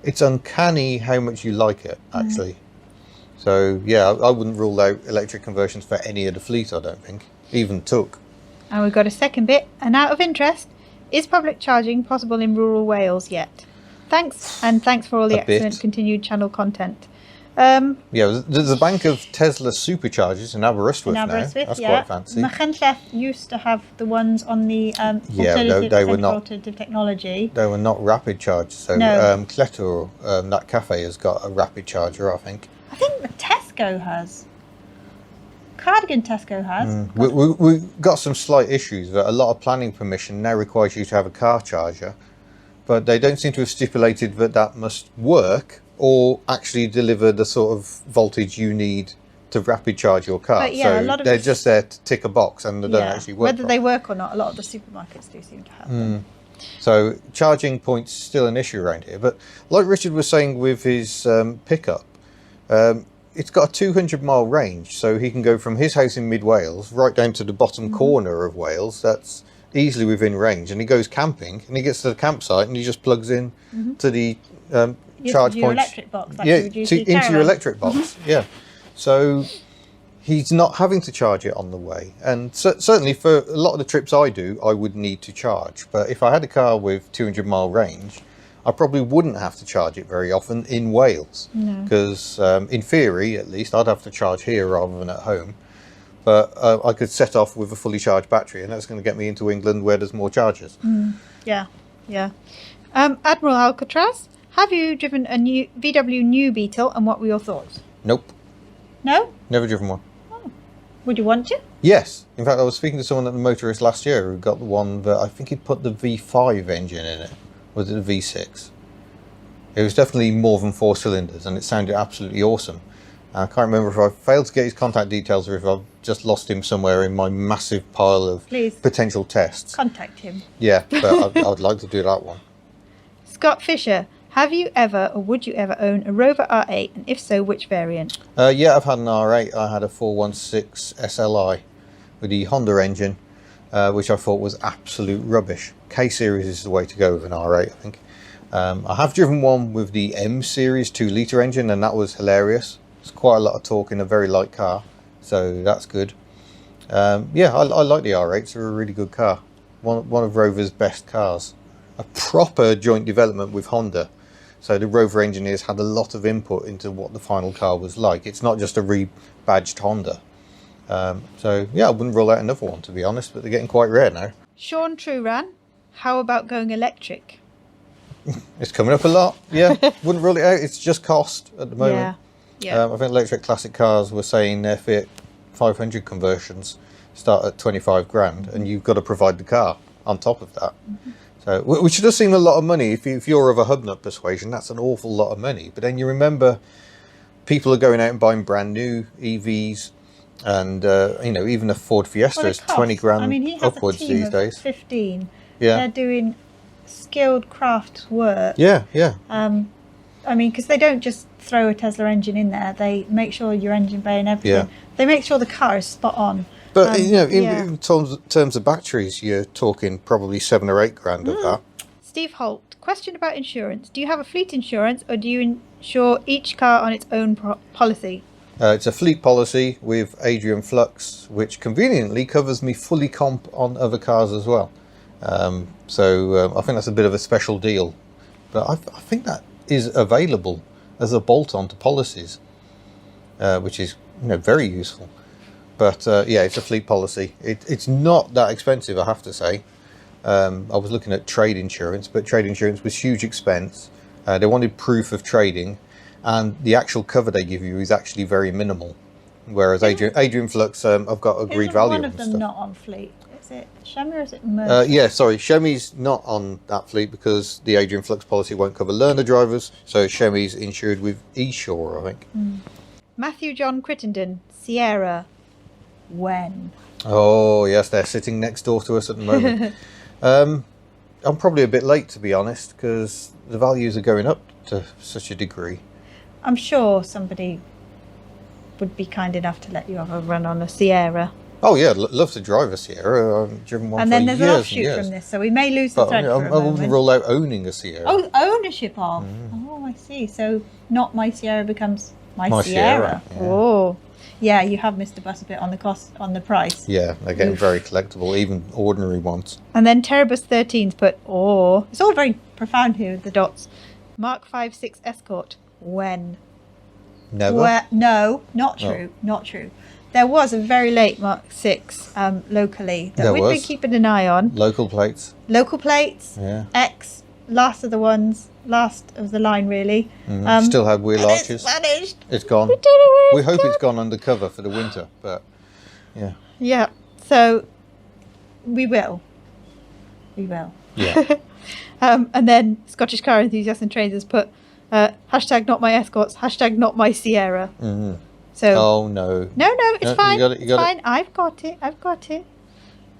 it's uncanny how much you like it, actually. So yeah, I wouldn't rule out electric conversions for any of the fleet, I don't think, even Took. And we've got a second bit, and out of interest, is public charging possible in rural Wales yet? Thanks, and thanks for all the excellent continued channel content. Yeah, there's a bank of Tesla superchargers in Aberystwyth now. That's quite fancy. Machynlleth used to have the ones on the alternative technology. They were not rapid charge. So no. Cletor, that cafe, has got a rapid charger, I think. I think the Tesco has. Cardigan Tesco has. We've got some slight issues that a lot of planning permission now requires you to have a car charger, but they don't seem to have stipulated that must work or actually deliver the sort of voltage you need to rapid charge your car. But yeah, so they're just there to tick a box and they don't actually work. Whether they work or not, a lot of the supermarkets do seem to have them. So charging points still an issue around here. But like Richard was saying with his pickup, it's got a 200-mile range, so he can go from his house in mid-Wales right down to the bottom corner of Wales. That's easily within range. And he goes camping, and he gets to the campsite, and he just plugs in to the charge points. Electric box, like into your electric box. Yeah. So he's not having to charge it on the way. And certainly for a lot of the trips I do, I would need to charge. But if I had a car with 200-mile range, I probably wouldn't have to charge it very often in Wales, because in theory, at least, I'd have to charge here rather than at home. But I could set off with a fully charged battery, and that's going to get me into England where there's more chargers. Yeah. Admiral Alcatraz, have you driven a new VW new Beetle, and what were your thoughts? Nope. No? Never driven one. Oh. Would you want to? Yes. In fact, I was speaking to someone at the Motorist last year who got the one that I think he'd put the V5 engine in it. Was it the V6? It was definitely more than 4 cylinders, and it sounded absolutely awesome. I can't remember if I failed to get his contact details or if I've just lost him somewhere in my massive pile of potential tests. Contact him. Yeah, but I'd like to do that one. Scott Fisher, have you ever or would you ever own a Rover R8, and if so, which variant? Yeah, I've had an R8. I had a 416 SLI with the Honda engine, which I thought was absolute rubbish. K-Series is the way to go with an R8, I think. I have driven one with the M-Series 2-litre engine, and that was hilarious. It's quite a lot of torque in a very light car, so that's good. Yeah, I like the R8s. They're a really good car. One of Rover's best cars. A proper joint development with Honda. So the Rover engineers had a lot of input into what the final car was like. It's not just a rebadged Honda. So yeah, I wouldn't rule out another one, to be honest, but they're getting quite rare now. Sean Truran, how about going electric? It's coming up a lot. Yeah, wouldn't rule it out. It's just cost at the moment. Yeah. I think electric classic cars were saying their Fiat 500 conversions start at 25 grand, and you've got to provide the car on top of that. So, which does seem a lot of money. If you're of a Hubnut persuasion, that's an awful lot of money. But then you remember people are going out and buying brand new EVs, and even a Ford Fiesta is 20 grand upwards these days. 15. Yeah. They're doing skilled craft work. Yeah. Because they don't just throw a Tesla engine in there. They make sure your engine bay and everything. They make sure the car is spot on. But yeah. in terms of batteries, you're talking probably 7 or 8 grand of that. Steve Holt, question about insurance. Do you have a fleet insurance, or do you insure each car on its own policy? It's a fleet policy with Adrian Flux, which conveniently covers me fully comp on other cars as well. So I think that's a bit of a special deal. But I think that is available as a bolt-on to policies, which is very useful. But yeah, it's a fleet policy. It's not that expensive, I have to say. I was looking at trade insurance, but trade insurance was huge expense. They wanted proof of trading, and the actual cover they give you is actually very minimal. Whereas Adrian Flux, I've got agreed value one and of them stuff. not on fleet? Is it Shemi or is it Mercer? Yeah, sorry, Shemi's not on that fleet because the Adrian Flux policy won't cover learner drivers, so Shemi's insured with Eshore, I think. Matthew John Crittenden, Sierra. When? Oh yes, they're sitting next door to us at the moment. I'm probably a bit late, to be honest, because the values are going up to such a degree. I'm sure somebody would be kind enough to let you have a run on a Sierra. Oh yeah, love to drive a Sierra. I've driven one And for then there's years an and offshoot years. from this, so we may lose the But thread I for a wouldn't moment. rule out owning a Sierra. Oh, ownership of. Oh, I see. So not my Sierra becomes my Sierra. Yeah. Oh, yeah. You have missed a bus a bit on the cost, on the price. Yeah, they're getting very collectible, even ordinary ones. And then Terebus 13's put, oh, it's all very profound here with the dots. Mark 5.6 Escort. When? Never. Where? No, not true. Not true. There was a very late Mark 6 locally that we've been keeping an eye on. Local plates. Local plates. Yeah. X, last of the ones, last of the line really. Still had wheel arches. It's vanished. It's gone. We don't know where We it's hope gone. it's gone undercover for the winter, but yeah. Yeah. So we will. We will. Yeah. And then Scottish Car Enthusiasts and Traders put hashtag not my escorts, hashtag not my Sierra. So Oh no. no, it's No, fine. you got it, you It's got fine. I've got it.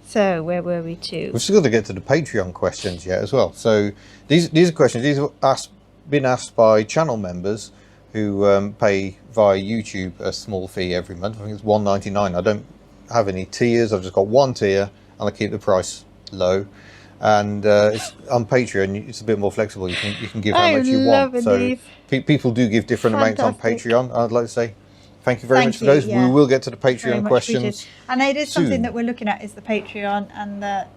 So where were we to? We've still got to get to the Patreon questions yet as well. So these are questions. These have been asked by channel members who pay via YouTube a small fee every month. I think it's $1.99. I don't have any tiers. I've just got one tier, and I keep the price low. And it's on Patreon. It's a bit more flexible. You can give how much you want. So people do give different amounts on Patreon. I'd like to say thank you very much for those. Yeah. We will get to the Very Patreon much questions. appreciated. And it is something soon. that we're looking at is the Patreon and the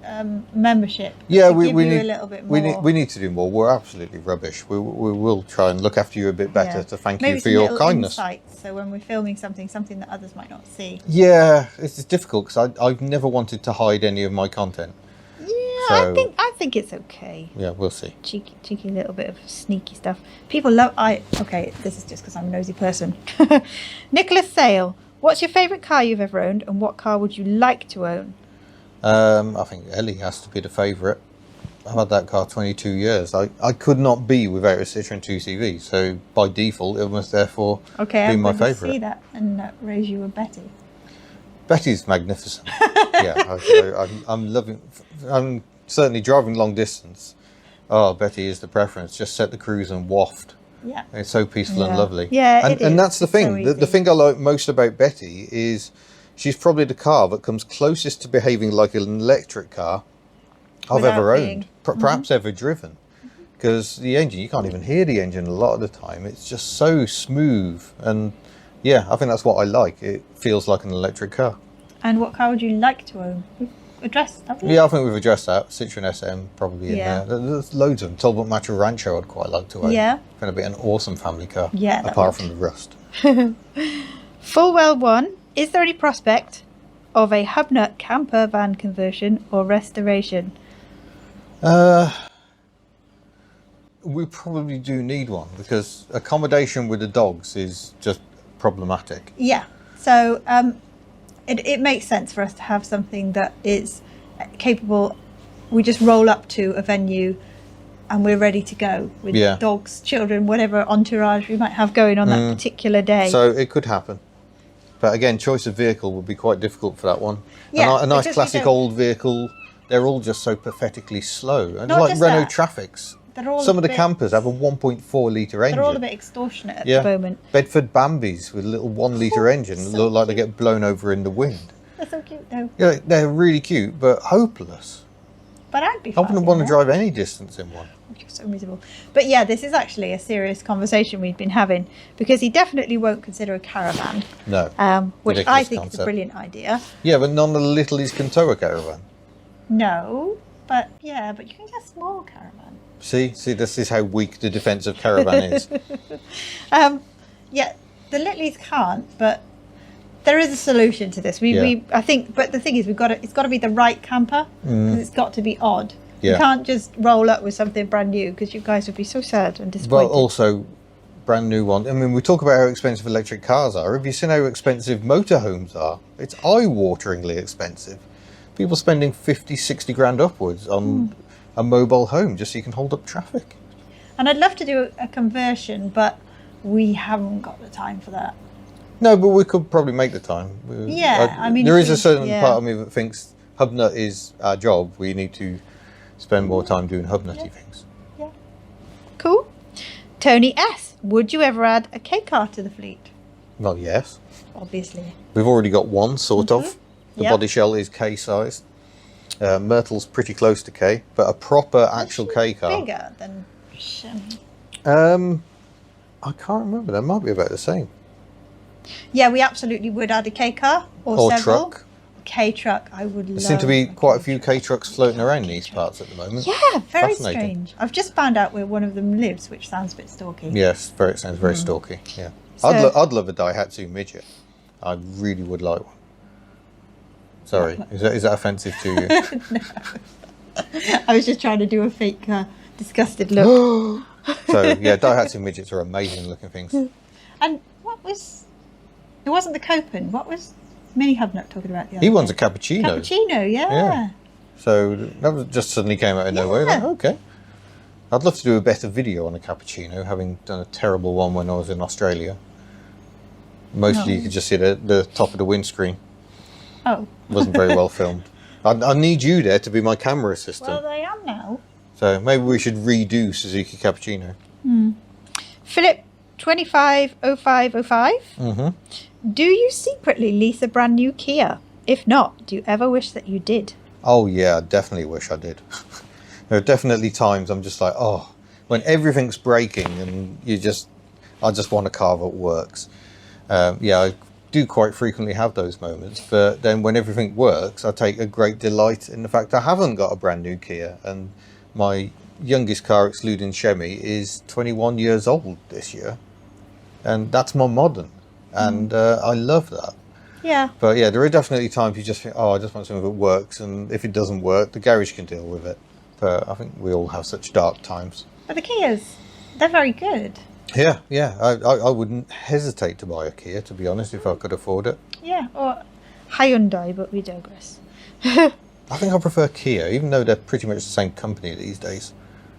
membership. Yeah, to we give need you a little bit more. we need to do more. We're absolutely rubbish. We will try and look after you a bit better to thank Maybe you for some your little kindness. Insights, so when we're filming something that others might not see. Yeah, it's difficult because I've never wanted to hide any of my content. Yeah, So- I think it's okay. Yeah, we'll see. Cheeky little bit of sneaky stuff. People love. Okay, this is just because I'm a nosy person. Nicholas Sale, what's your favourite car you've ever owned, and what car would you like to own? I think Ellie has to be the favourite. I've had that car 22 years. I could not be without a Citroen 2CV, so by default it must therefore Okay, be I'm my going to see favourite. that and raise you a Betty. Betty's magnificent. Yeah, I'm loving. I'm certainly driving long distance. Oh, Betty is the preference. Just set the cruise and waft. Yeah. It's so peaceful and Yeah. lovely. Yeah, and, it and is. that's the It's so thing. The easy. thing I like most about Betty is she's probably the car that comes closest to behaving like an electric car I've Without ever being- owned, perhaps ever driven. Because the engine, you can't even hear the engine a lot of the time. It's just so smooth. And yeah, I think that's what I like. It feels like an electric car. And what car would you like to own? We've addressed, haven't we? Yeah, I think we've addressed that. Citroen SM probably in Yeah. there. There's loads of them. Talbot Macho Rancho I'd quite like to own. Yeah. It's going to be an awesome family car. Yeah, that Apart would. from the rust. Fullwell 1, is there any prospect of a Hubnut camper van conversion or restoration? We probably do need one because accommodation with the dogs is just problematic. Yeah. So it makes sense for us to have something that is capable. We just roll up to a venue and we're ready to go with Yeah. dogs, children, whatever entourage we might have going on that particular day. So it could happen. But again, choice of vehicle would be quite difficult for that one. Yeah, A nice because we classic don't- old vehicle, they're all just so pathetically slow. And Not like just Renault that. Trafics. They're all Some a of the bit- campers have a 1.4 litre engine. They're all a bit extortionate at Yeah. the moment. Bedford Bambis with a little 1 litre engine so look like they get blown over in the wind. They're so cute though. Yeah, they're really cute, but hopeless. But I'd be I fine. wouldn't want to drive any distance in one. You're so miserable. But yeah, this is actually a serious conversation we've been having because he definitely won't consider a caravan. No. Which Ridiculous I think is concept. a brilliant idea. Yeah, but none of the littlies can tow a caravan. No, but you can get a small caravan. See, this is how weak the defence of caravan is. Yeah, the littlies can't, but there is a solution to this. I think, but the thing is, it's got to be the right camper because it's got to be odd. Yeah. You can't just roll up with something brand new because you guys would be so sad and disappointed. But also, brand new one. I mean, we talk about how expensive electric cars are. Have you seen how expensive motorhomes are? It's eye-wateringly expensive. People spending 50, 60 grand upwards on a mobile home just so you can hold up traffic. And I'd love to do a conversion, but we haven't got the time for that. No, but we could probably make the time. Yeah, I mean, there is a certain part of me that thinks Hubnut is our job. We need to spend more time doing Hubnutty things. Yeah. Cool. Tony S. Would you ever add a K car to the fleet? Well, yes. Obviously. We've already got one, sort of. The Yep. body shell is K size. Myrtle's pretty close to K, but a proper actual K car. Bigger than Shemmy. I can't remember. That might be about the same. Yeah, we absolutely would add a K car or several. Truck. K truck, I would love. There seem to be quite a few K trucks floating around these parts at the moment. Yeah, very Fascinating. strange. I've just found out where one of them lives, which sounds a bit stalky. Yes, it sounds very stalky. Yeah, So- I'd love a Daihatsu midget. I really would like one. Sorry, is that offensive to you? I was just trying to do a fake disgusted look. So yeah, Daihatsu midgets are amazing looking things. And it wasn't the Copen. What was Mini Hubnut talking about the other He wants a day? cappuccino. Cappuccino, yeah. So that was just suddenly came out of nowhere. Yeah. Like, okay. I'd love to do a better video on a cappuccino, having done a terrible one when I was in Australia. Mostly you could just see the top of the windscreen. Oh. It wasn't very well filmed. I need you there to be my camera assistant. Well, I am now. So maybe we should redo Suzuki Cappuccino. Philip 250505. Mm-hmm. Do you secretly lease a brand new Kia? If not, do you ever wish that you did? Oh yeah, I definitely wish I did. There are definitely times I'm just like, oh, when everything's breaking and I just want a car that works. Yeah, I do quite frequently have those moments, but then when everything works, I take a great delight in the fact I haven't got a brand new Kia, and my youngest car, excluding Shemmy, is 21 years old this year, and that's my modern, and I love that. Yeah. But yeah, there are definitely times you just think, oh, I just want something that works, and if it doesn't work, the garage can deal with it. But I think we all have such dark times. But the Kias, they're very good. Yeah. I wouldn't hesitate to buy a Kia, to be honest, if I could afford it. Yeah, or Hyundai, but we digress. I think I prefer Kia, even though they're pretty much the same company these days.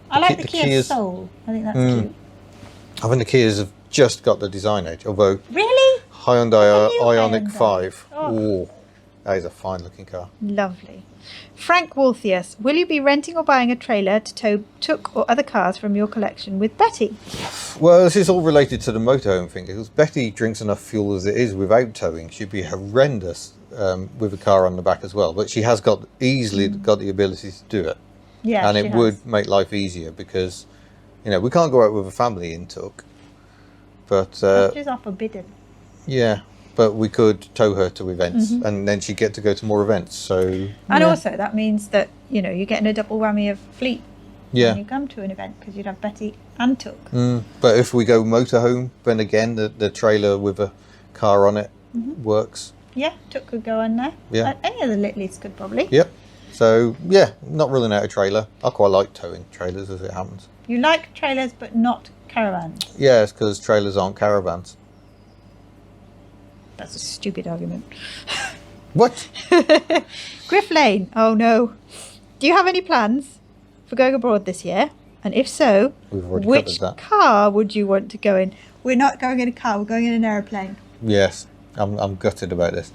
I like the the Kia Kias- Soul. I think that's cute. I think the Kias have just got the design age, although Really? Hyundai new Ioniq Hyundai. 5. Oh. Ooh, that is a fine looking car. Lovely. Frank Walthius, will you be renting or buying a trailer to tow Took or other cars from your collection with Betty? Well, this is all related to the motorhome thing, because Betty drinks enough fuel as it is without towing. She'd be horrendous with a car on the back as well, but she has easily got the ability to do it. Yeah, And she it has. would make life easier because, we can't go out with a family in Took. But, She's off forbidden. yeah, but we could tow her to events, and then she'd get to go to more events. So, And also, that means that, you're getting a double whammy of fleet yeah. when you come to an event, because you'd have Betty and Took. But if we go motorhome, then again, the trailer with a car on it works. Yeah, Took could go on there. Yeah. Any of the Littleys could probably. Yep. So, yeah, not ruling out a trailer. I quite like towing trailers as it happens. You like trailers, but not caravans. Yeah, it's because trailers aren't caravans. That's a stupid argument. What? Griff Lane. Oh no. Do you have any plans for going abroad this year? And if so, We've already which covered that. car would you want to go in? We're not going in a car. We're going in an aeroplane. Yes, I'm gutted about this.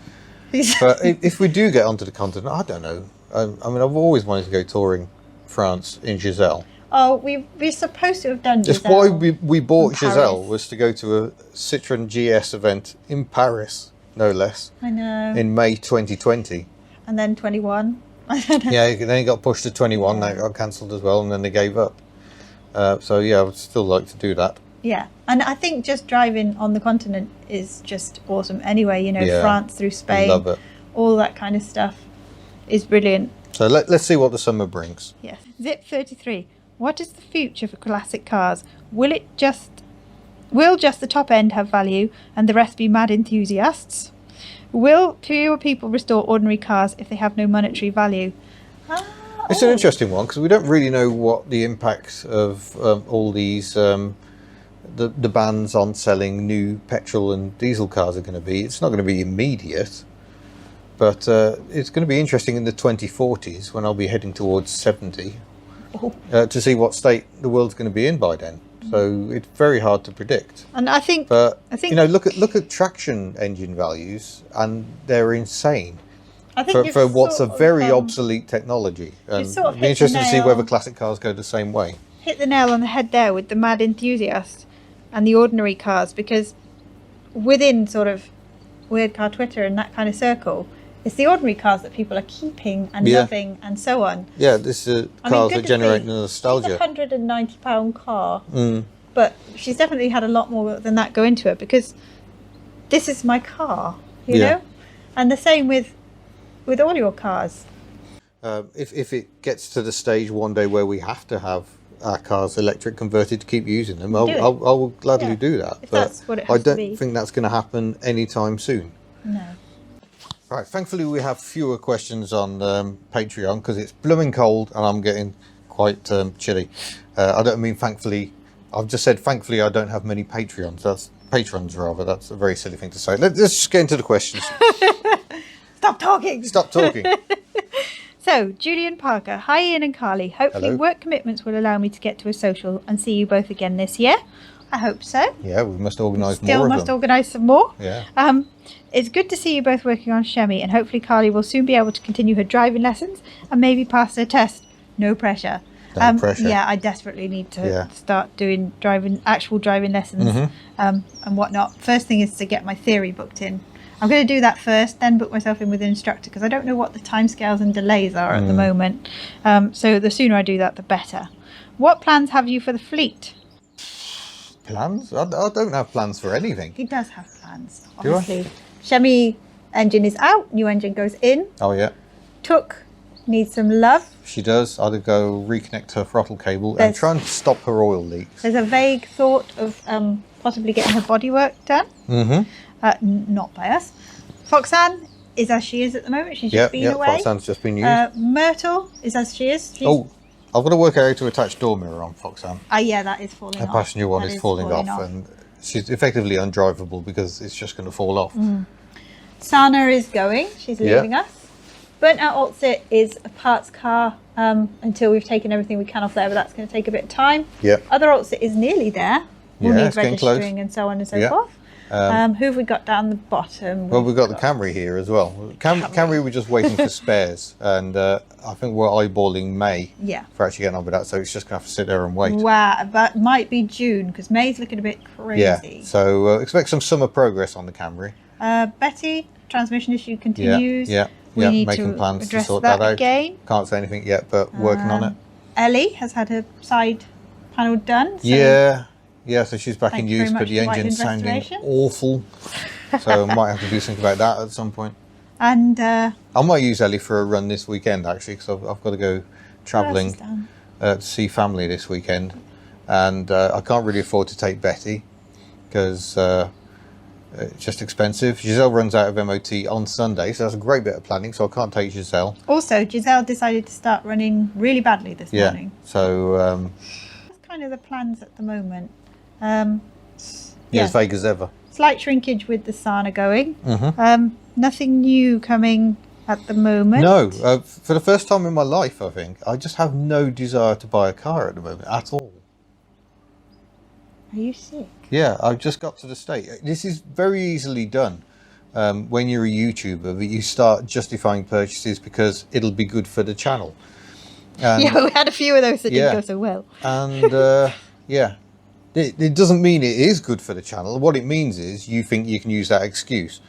But if we do get onto the continent, I don't know. I mean, I've always wanted to go touring France in Giselle. Oh, we're supposed to have done That's Giselle why we bought in Paris. Giselle, was to go to a Citroën GS event in Paris. no less, I know. in May 2020. And then 21. Yeah, then it got pushed to 21, Yeah. that got cancelled as well, and then they gave up. So yeah, I would still like to do that. Yeah, and I think just driving on the continent is just awesome anyway, you know, Yeah. France through Spain, Love it. all that kind of stuff is brilliant. So let's see what the summer brings. Yes. Zip 33. What is the future for classic cars? Will just the top end have value and the rest be mad enthusiasts? Will fewer people restore ordinary cars if they have no monetary value? It's an interesting one because we don't really know what the impact of all these the bans on selling new petrol and diesel cars are going to be. It's not going to be immediate, but it's going to be interesting in the 2040s when I'll be heading towards 70 to see what state the world's going to be in by then. So it's very hard to predict. And I think you know, look at traction engine values, and they're insane. I think For what's a very obsolete technology. sort of It'll be hit the interesting to see nail. whether classic cars go the same way. hit the nail on the head there with the mad enthusiast and the ordinary cars, because within sort of weird car Twitter and that kind of circle, it's the ordinary cars that people are keeping and loving and so on. Yeah, this is cars that generate nostalgia. It's a £190 car, but she's definitely had a lot more than that go into it, because this is my car, you know? And the same with all your cars. If it gets to the stage one day where we have to have our cars electric converted to keep using them, I will gladly do that. If but that's what it has I don't to be. think that's going to happen anytime soon. No. Right, thankfully we have fewer questions on Patreon because it's blooming cold and I'm getting quite chilly. I don't mean thankfully, I've just said thankfully I don't have many Patreons. That's patrons rather. That's a very silly thing to say. Let's just get into the questions. Stop talking. Stop talking. So, Julian Parker. Hi Ian and Carly. Hopefully Hello. work commitments will allow me to get to a social and see you both again this year. I hope so. Yeah, we must organise Still more of must them. organise some more. Yeah. It's good to see you both working on Shemmy, and hopefully Carly will soon be able to continue her driving lessons and maybe pass her test. No pressure. No pressure. Yeah, I desperately need to start doing actual driving lessons and whatnot. First thing is to get my theory booked in. I'm going to do that first, then book myself in with an instructor, because I don't know what the timescales and delays are at the moment. So the sooner I do that, the better. What plans have you for the fleet? Plans? I don't have plans for anything. He does have plans, Do I? obviously. Shemmy engine is out, new engine goes in. Oh yeah. Took needs some love. She does. I'll go reconnect her throttle cable and try and stop her oil leaks. There's a vague thought of possibly getting her bodywork done. Not by us. Foxanne is as she is at the moment. She's just been away. Foxanne's just been used. Myrtle is as she is. I've got to work out how to attach door mirror on Foxanne. Yeah, that is falling off. Her passenger one is falling off, and she's effectively undrivable because it's just going to fall off. Sana is going. She's leaving us. Burnt Out Outset is a parts car until we've taken everything we can off there, but that's going to take a bit of time. Other Outset is nearly there. We'll need registering and so on and so forth. Who have we got down the bottom? Well, we've got the Camry here as well. Camry, we're just waiting for spares, and I think we're eyeballing May for actually getting on with that, so it's just going to have to sit there and wait. Wow, that might be June, because May's looking a bit crazy. Yeah, so expect some summer progress on the Camry. Betty, transmission issue continues. We need making to plans to address sort that out. again. Can't say anything yet, but working on it. Ellie has had her side panel done. So so she's back in use, but the engine's sounding awful. So I might have to do something about that at some point. And I might use Ellie for a run this weekend, actually, because I've got to go travelling to see family this weekend. And I can't really afford to take Betty, because it's just expensive. Giselle runs out of MOT on Sunday, so that's a great bit of planning, so I can't take Giselle. Also, Giselle decided to start running really badly this morning. So that's kind of the plans at the moment. as vague as ever. Slight shrinkage with the Sana going. Nothing new coming at the moment. No, for the first time in my life, I think, I just have no desire to buy a car at the moment at all. Are you sick? Yeah, I've just got to the state. This is very easily done when you're a YouTuber, that you start justifying purchases because it'll be good for the channel. And, we had a few of those that didn't go so well. And it doesn't mean it is good for the channel. What it means is you think you can use that excuse.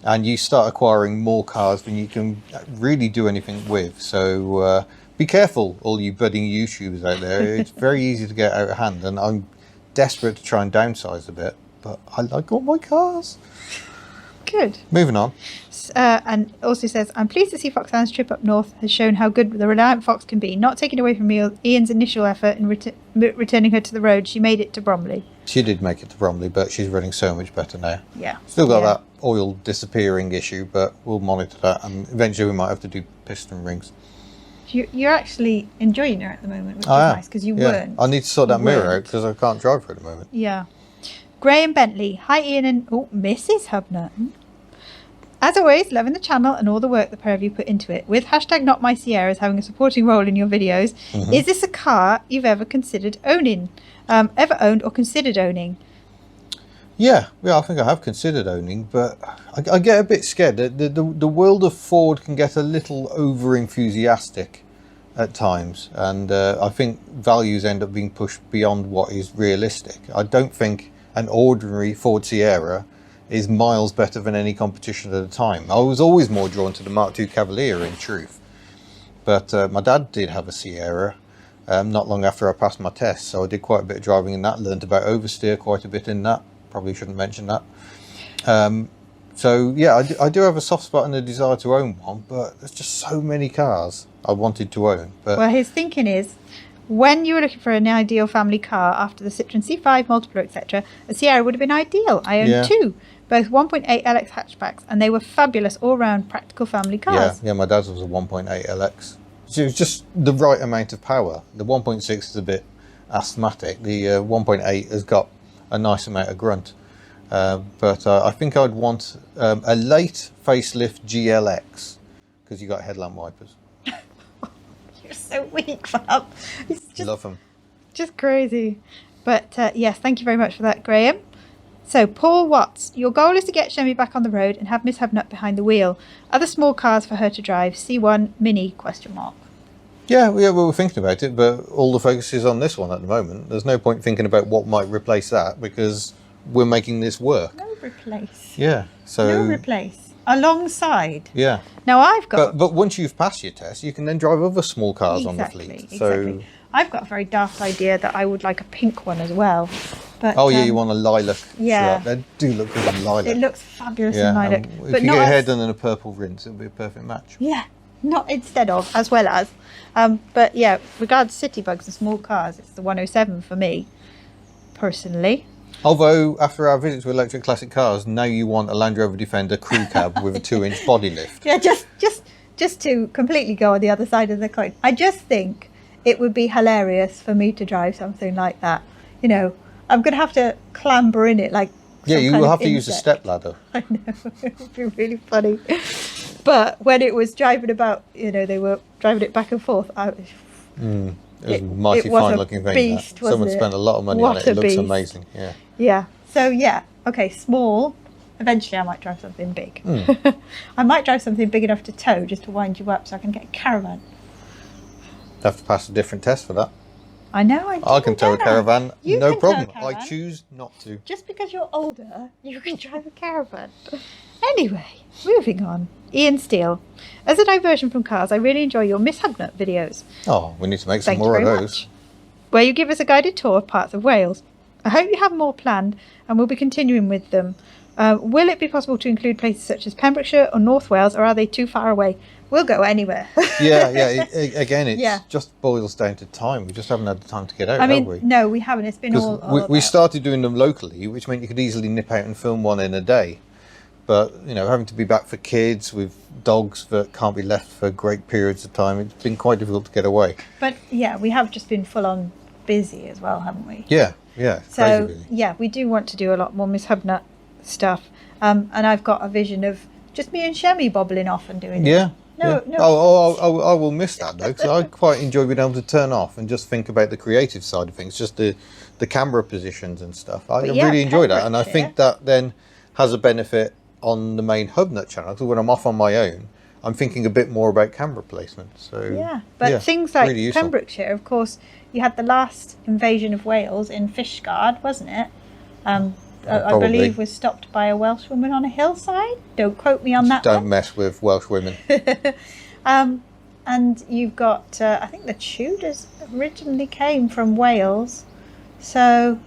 and you start acquiring more cars than you can really do anything with. So be careful, all you budding YouTubers out there. It's very easy to get out of hand, and I'm desperate to try and downsize a bit, but I like all my cars. Good. Moving on. And also says, I'm pleased to see Foxhound's trip up north has shown how good the reliant fox can be. Not taking away from Ian's initial effort in returning her to the road, she made it to Bromley. She did make it to Bromley, but she's running so much better now. Yeah. Still got that oil disappearing issue, but we'll monitor that, and eventually we might have to do piston rings. You're actually enjoying her at the moment, which is nice, because you weren't. I need to sort that mirror out because I can't drive her at the moment. Yeah. Graham Bentley. Hi, Ian and Mrs. Hubnut. As always, loving the channel and all the work the pair of you put into it. With hashtag Not My Sierras having a supporting role in your videos, is this a car you've ever considered owning? Ever owned or considered owning? Yeah, I think I have considered owning, but I get a bit scared. The world of Ford can get a little over enthusiastic at times, and I think values end up being pushed beyond what is realistic. I don't think an ordinary Ford Sierra is miles better than any competition at the time. I was always more drawn to the Mark II Cavalier, in truth, but my dad did have a Sierra not long after I passed my test, so I did quite a bit of driving in that, learned about oversteer quite a bit in that. Probably shouldn't mention that. So yeah, I do have a soft spot and a desire to own one, but there's just so many cars I wanted to own. But well, his thinking is, when you were looking for an ideal family car after the Citroen C5, Multipla, etc., a Sierra would have been ideal. I owned two, both 1.8 LX hatchbacks, and they were fabulous all-round practical family cars. Yeah, my dad's was a 1.8 LX. So it was just the right amount of power. The 1.6 is a bit asthmatic. The 1.8 has got a nice amount of grunt. But I think I'd want a late facelift GLX, because you got headlamp wipers. You're so weak, Fab. It's just, Love them. Just crazy. But yes, thank you very much for that, Graham. So, Paul Watts, your goal is to get Shemmy back on the road and have Miss Hubnut behind the wheel. Other small cars for her to drive, C1 Mini, question mark. Yeah, we were thinking about it, but all the focus is on this one at the moment. There's no point thinking about what might replace that, because we're making this work. No replace. Yeah, so... No replace. Alongside. Yeah. Now, I've got... But once you've passed your test, you can then drive other small cars on the fleet. So... Exactly. I've got a very daft idea that I would like a pink one as well. But, oh yeah, you want a lilac? Yeah. Shirt. They do look good in lilac. It looks fabulous in lilac. If you get your hair done in a purple rinse, it'll be a perfect match. Yeah, not instead of, as well as. But yeah, regards city bugs and small cars, it's the 107 for me, personally. Although, after our visit to electric classic cars, now you want a Land Rover Defender crew cab with a 2-inch body lift. Yeah, just to completely go on the other side of the coin. I just think it would be hilarious for me to drive something like that. You know, I'm going to have to clamber in it like... Yeah, you will have to use a step ladder. I know, it would be really funny. But when it was driving about, you know, they were driving it back and forth, it was a mighty fine looking thing. Beast, Someone spent a lot of money on it. It looks amazing. Yeah. Yeah. So yeah, okay, small. Eventually I might drive something big. I might drive something big enough to tow, just to wind you up so I can get a caravan. Have to pass a different test for that. I know. I can tow a caravan, no problem. Caravan. I choose not to. Just because you're older, you can drive a caravan. Anyway, moving on. Ian Steele. As a diversion from cars, I really enjoy your Miss Hubnut videos. Oh, we need to make some more of those. Where you give us a guided tour of parts of Wales. I hope you have more planned and we'll be continuing with them. Will it be possible to include places such as Pembrokeshire or North Wales, or are they too far away? We'll go anywhere. Again, it just boils down to time. We just haven't had the time to get out, have we? No, we haven't. It's been all we started doing them locally, which meant you could easily nip out and film one in a day. But, you know, having to be back for kids with dogs that can't be left for great periods of time, it's been quite difficult to get away. But, yeah, we have just been full on busy as well, haven't we? Yeah. So, yeah, we do want to do a lot more Miss Hubnut stuff. And I've got a vision of just me and Shemmy bobbling off and doing it. No. I will miss that though, because I quite enjoy being able to turn off and just think about the creative side of things, just the camera positions and stuff. I really enjoy that, and I think that then has a benefit on the main Hubnut channel, because when I'm off on my own, I'm thinking a bit more about camera placement. So things like really Pembrokeshire, of course, you had the last invasion of Wales in Fishguard, wasn't it? I believe was stopped by a Welsh woman on a hillside. Don't quote me on that Don't one. mess with Welsh women. And you've got, I think the Tudors originally came from Wales. So,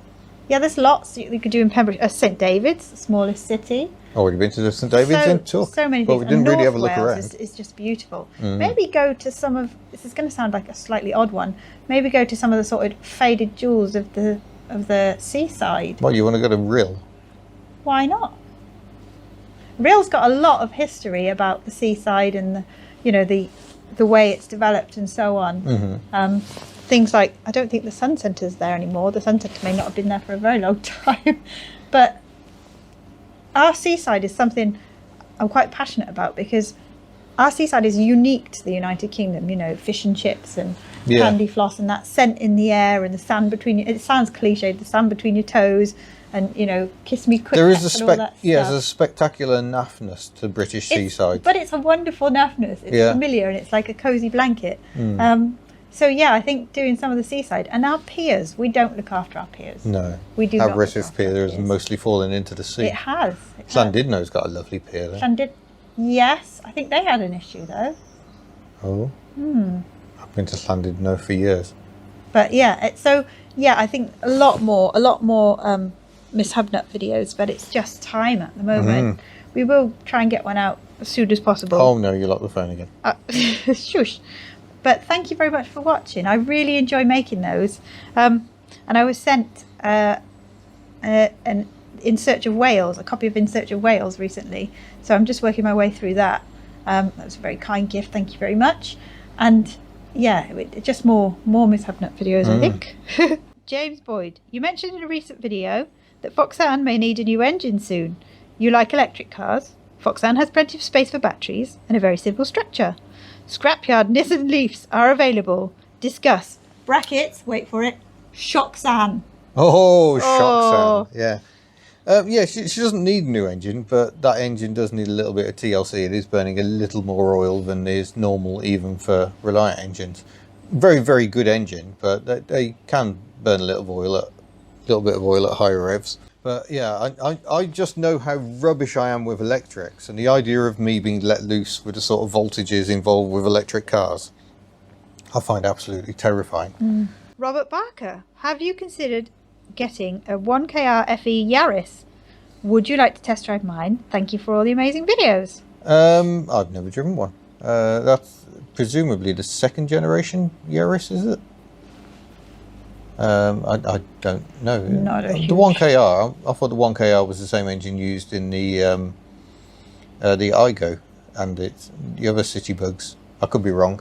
yeah, there's lots you could do in Pembrokeshire. St David's, the smallest city. Already been to the St David's in Took. So many but things. we didn't really have a North look Wales around. is just beautiful. Maybe go to some of, this is going to sound like a slightly odd one, maybe go to some of the sort of faded jewels of the seaside. Well, you want to go to Rhyl? Why not? Rhyl's got a lot of history about the seaside and the way it's developed and so on. Things like, I don't think the Sun Centre's there anymore. The Sun Centre may not have been there for a very long time. But our seaside is something I'm quite passionate about, because our seaside is unique to the United Kingdom. Fish and chips and candy floss and that scent in the air and the sand between you. It sounds cliched, the sand between your toes and, kiss me quick. There is there's a spectacular naffness to British seaside. But it's a wonderful naffness. It's familiar and it's like a cosy blanket. So I think doing some of the seaside and our piers, we don't look after our piers. No, we do. Our British pier has mostly fallen into the sea. It has. Llandudno's got a lovely pier there. Yes, I think they had an issue though. Oh. I've been to Llandudno for years. But I think a lot more Miss Hubnut videos, but it's just time at the moment. We will try and get one out as soon as possible. Oh no, you locked the phone again. Shush. But thank you very much for watching. I really enjoy making those. And I was sent an In Search of Wales, a copy of In Search of Wales recently. So I'm just working my way through that. That was a very kind gift. Thank you very much. And just more Miss Hubnut videos, I think. James Boyd, you mentioned in a recent video that Foxanne may need a new engine soon. You like electric cars? Foxanne has plenty of space for batteries and a very simple structure. Scrapyard Nissan Leafs are available. Discuss. Brackets, wait for it. Shoxanne. Oh, Shoxanne. Yeah. She doesn't need a new engine, but that engine does need a little bit of TLC. It is burning a little more oil than is normal, even for Reliant engines. Very, very good engine, but they can burn a little bit of oil at higher revs. But yeah, I just know how rubbish I am with electrics, and the idea of me being let loose with the sort of voltages involved with electric cars, I find absolutely terrifying. Robert Barker, have you considered getting a 1KR FE Yaris? Would you like to test drive mine? Thank you for all the amazing videos. I've never driven one. That's presumably the second generation Yaris, is it? I don't know. The 1KR, I thought the 1KR was the same engine used in the IGO and the other City Bugs. I could be wrong.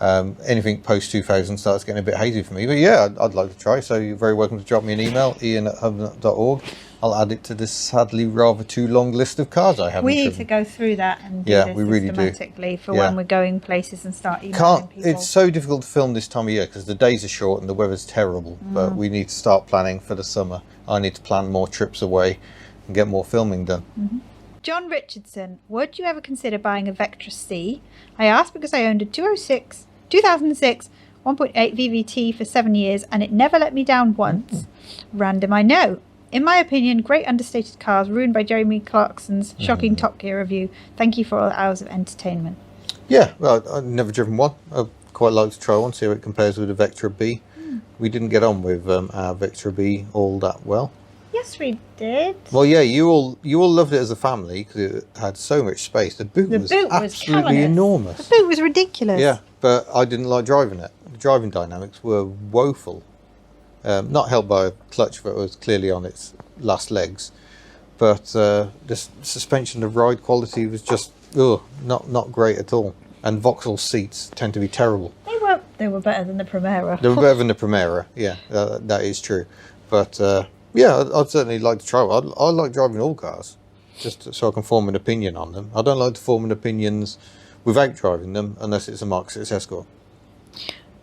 Anything post 2000 starts getting a bit hazy for me, but yeah, I'd like to try. So you're very welcome to drop me an email, ian@hubnut.org. I'll add it to this sadly rather too long list of cars I haven't We need driven. to go through that and do this we really systematically for when we're going places and start emailing people. It's so difficult to film this time of year because the days are short and the weather's terrible, but we need to start planning for the summer. I need to plan more trips away and get more filming done. John Richardson, would you ever consider buying a Vectra C? I asked because I owned a 2006 1.8 VVT for 7 years and it never let me down once. Random, I know. In my opinion, great understated cars ruined by Jeremy Clarkson's shocking Top Gear review. Thank you for all the hours of entertainment. Yeah, well, I've never driven one. I'd quite like to try one, see how it compares with the Vectra B. We didn't get on with our Vectra B all that well. Yes, we did. Well, yeah, you all loved it as a family because it had so much space. The boot was absolutely enormous. The boot was ridiculous. Yeah, but I didn't like driving it. The driving dynamics were woeful. Not helped by a clutch that was clearly on its last legs, but the suspension of ride quality was just not great at all. And Vauxhall seats tend to be terrible. They were better than the Primera. They were better than the Primera. Yeah, that is true. But yeah, I'd certainly like to try it. I like driving all cars, just so I can form an opinion on them. I don't like to form an opinions without driving them unless it's a Mark 6 Escort.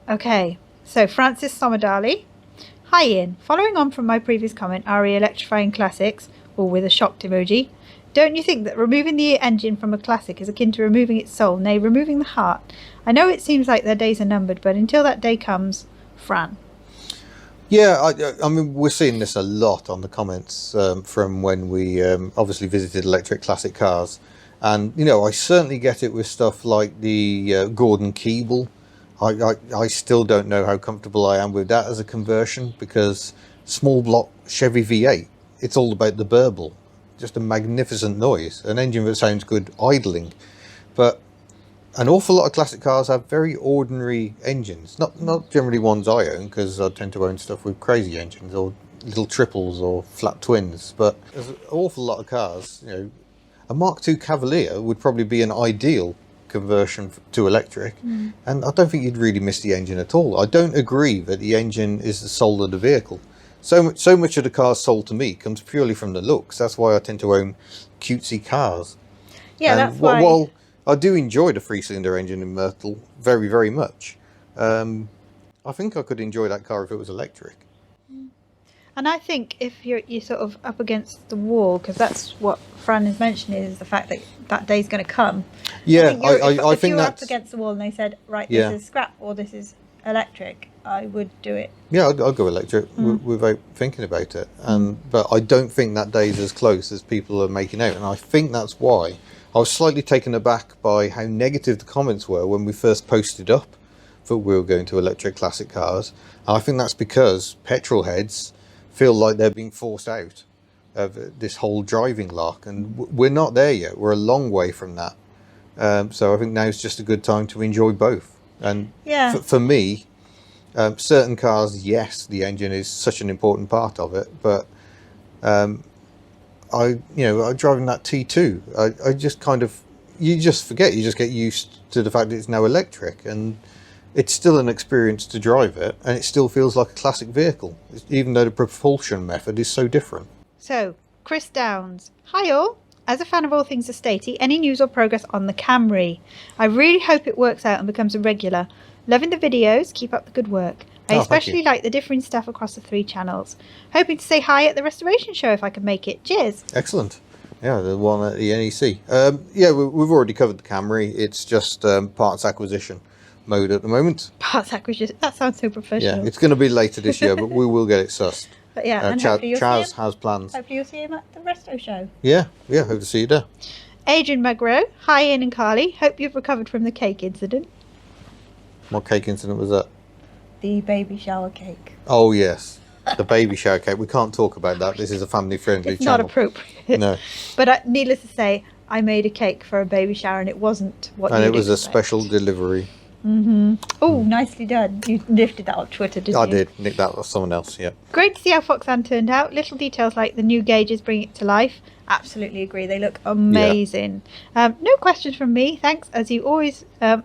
Okay, so Francis Somodali. Hi Ian, following on from my previous comment, RE electrifying classics, or with a shocked emoji, don't you think that removing the engine from a classic is akin to removing its soul, nay, removing the heart? I know it seems like their days are numbered, but until that day comes, Fran. Yeah, I mean, we're seeing this a lot on the comments from when we obviously visited electric classic cars. And, you know, I certainly get it with stuff like the Gordon Keeble. I still don't know how comfortable I am with that as a conversion, because small block Chevy V8, it's all about the burble. Just a magnificent noise. An engine that sounds good idling. But an awful lot of classic cars have very ordinary engines. Not generally ones I own, because I tend to own stuff with crazy engines or little triples or flat twins. But there's an awful lot of cars, you know. A Mark II Cavalier would probably be an ideal conversion to electric, and I don't think you'd really miss the engine at all. I don't agree that the engine is the soul of the vehicle. So much of the cars sold to me comes purely from the looks. That's why I tend to own cutesy cars. Yeah, And that's why. While I do enjoy the 3-cylinder engine in Myrtle very, very much, I think I could enjoy that car if it was electric. And I think if you're sort of up against the wall, because that's what Fran is mentioning, is the fact that that day's going to come. Yeah, I I think think you're that's... up against the wall and they said, right, Yeah. this is scrap or this is electric, I would do it. Yeah, I'll go electric without thinking about it. But I don't think that day's as close as people are making out. And I think that's why I was slightly taken aback by how negative the comments were when we first posted up that we were going to electric classic cars. And I think that's because petrol heads feel like they're being forced out of this whole driving lark. And we're not there yet. We're a long way from that. So I think now's just a good time to enjoy both. And Yeah. for me, certain cars, yes, the engine is such an important part of it, but I'm driving that T2. I just kind of, you just forget, you just get used to the fact that it's now electric, and it's still an experience to drive it, and it still feels like a classic vehicle, even though the propulsion method is so different. So, Chris Downs. Hi all. As a fan of all things estatey, any news or progress on the Camry? I really hope it works out and becomes a regular. Loving the videos, keep up the good work. I especially like the differing stuff across the 3 channels. Hoping to say hi at the restoration show if I can make it. Cheers. Excellent. Yeah, the one at the NEC. We've already covered the Camry. It's just parts acquisition mode at the moment. Parts acquisition. That sounds so professional. Yeah, it's going to be later this year, but we will get it sussed. But yeah, and hopefully you'll see Chaz him. has plans. Hopefully you'll see him at the resto show. Yeah, hope to see you there. Adrian Magro. Hi Ian and Carly. Hope you've recovered from the cake incident. What cake incident was that? The baby shower cake. Oh, yes. The baby shower cake. We can't talk about that. This is a family-friendly It's channel. not appropriate. No. But needless to say, I made a cake for a baby shower and it wasn't what And you'd it was a expect. special delivery. Oh, nicely done. You lifted that on Twitter, didn't you? I did. Nick, that was someone else, yeah. Great to see how Foxanne turned out. Little details like the new gauges bring it to life. Absolutely agree. They look amazing. No questions from me. Thanks as always for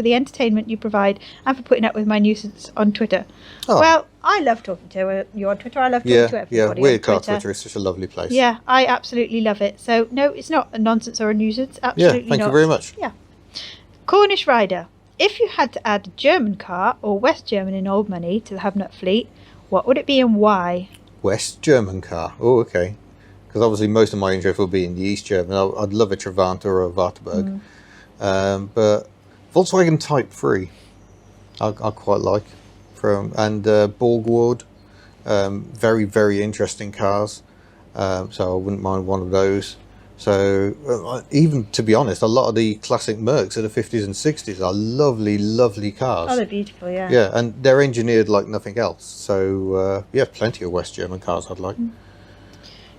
the entertainment you provide and for putting up with my nuisance on Twitter. Oh. Well, I love talking to you on Twitter. I love talking to everybody. Weird on Car Twitter. Twitter is such a lovely place. Yeah, I absolutely love it. So no, it's not a nonsense or a nuisance. Absolutely Yeah, thank not. you very much. Yeah. Cornish Rider. If you had to add a German car or West German in old money to the Hubnut fleet, what would it be and why? West German car. Oh, okay. Because obviously most of my interest will be in the East German. I'd love a Trabant or a Wartburg. But Volkswagen Type 3, I quite like. And Borgward, very, very interesting cars. So I wouldn't mind one of those. So even, to be honest, a lot of the classic Mercs of the 50s and 60s are lovely, lovely cars. Oh, they're beautiful, yeah. Yeah, and they're engineered like nothing else. So, plenty of West German cars I'd like.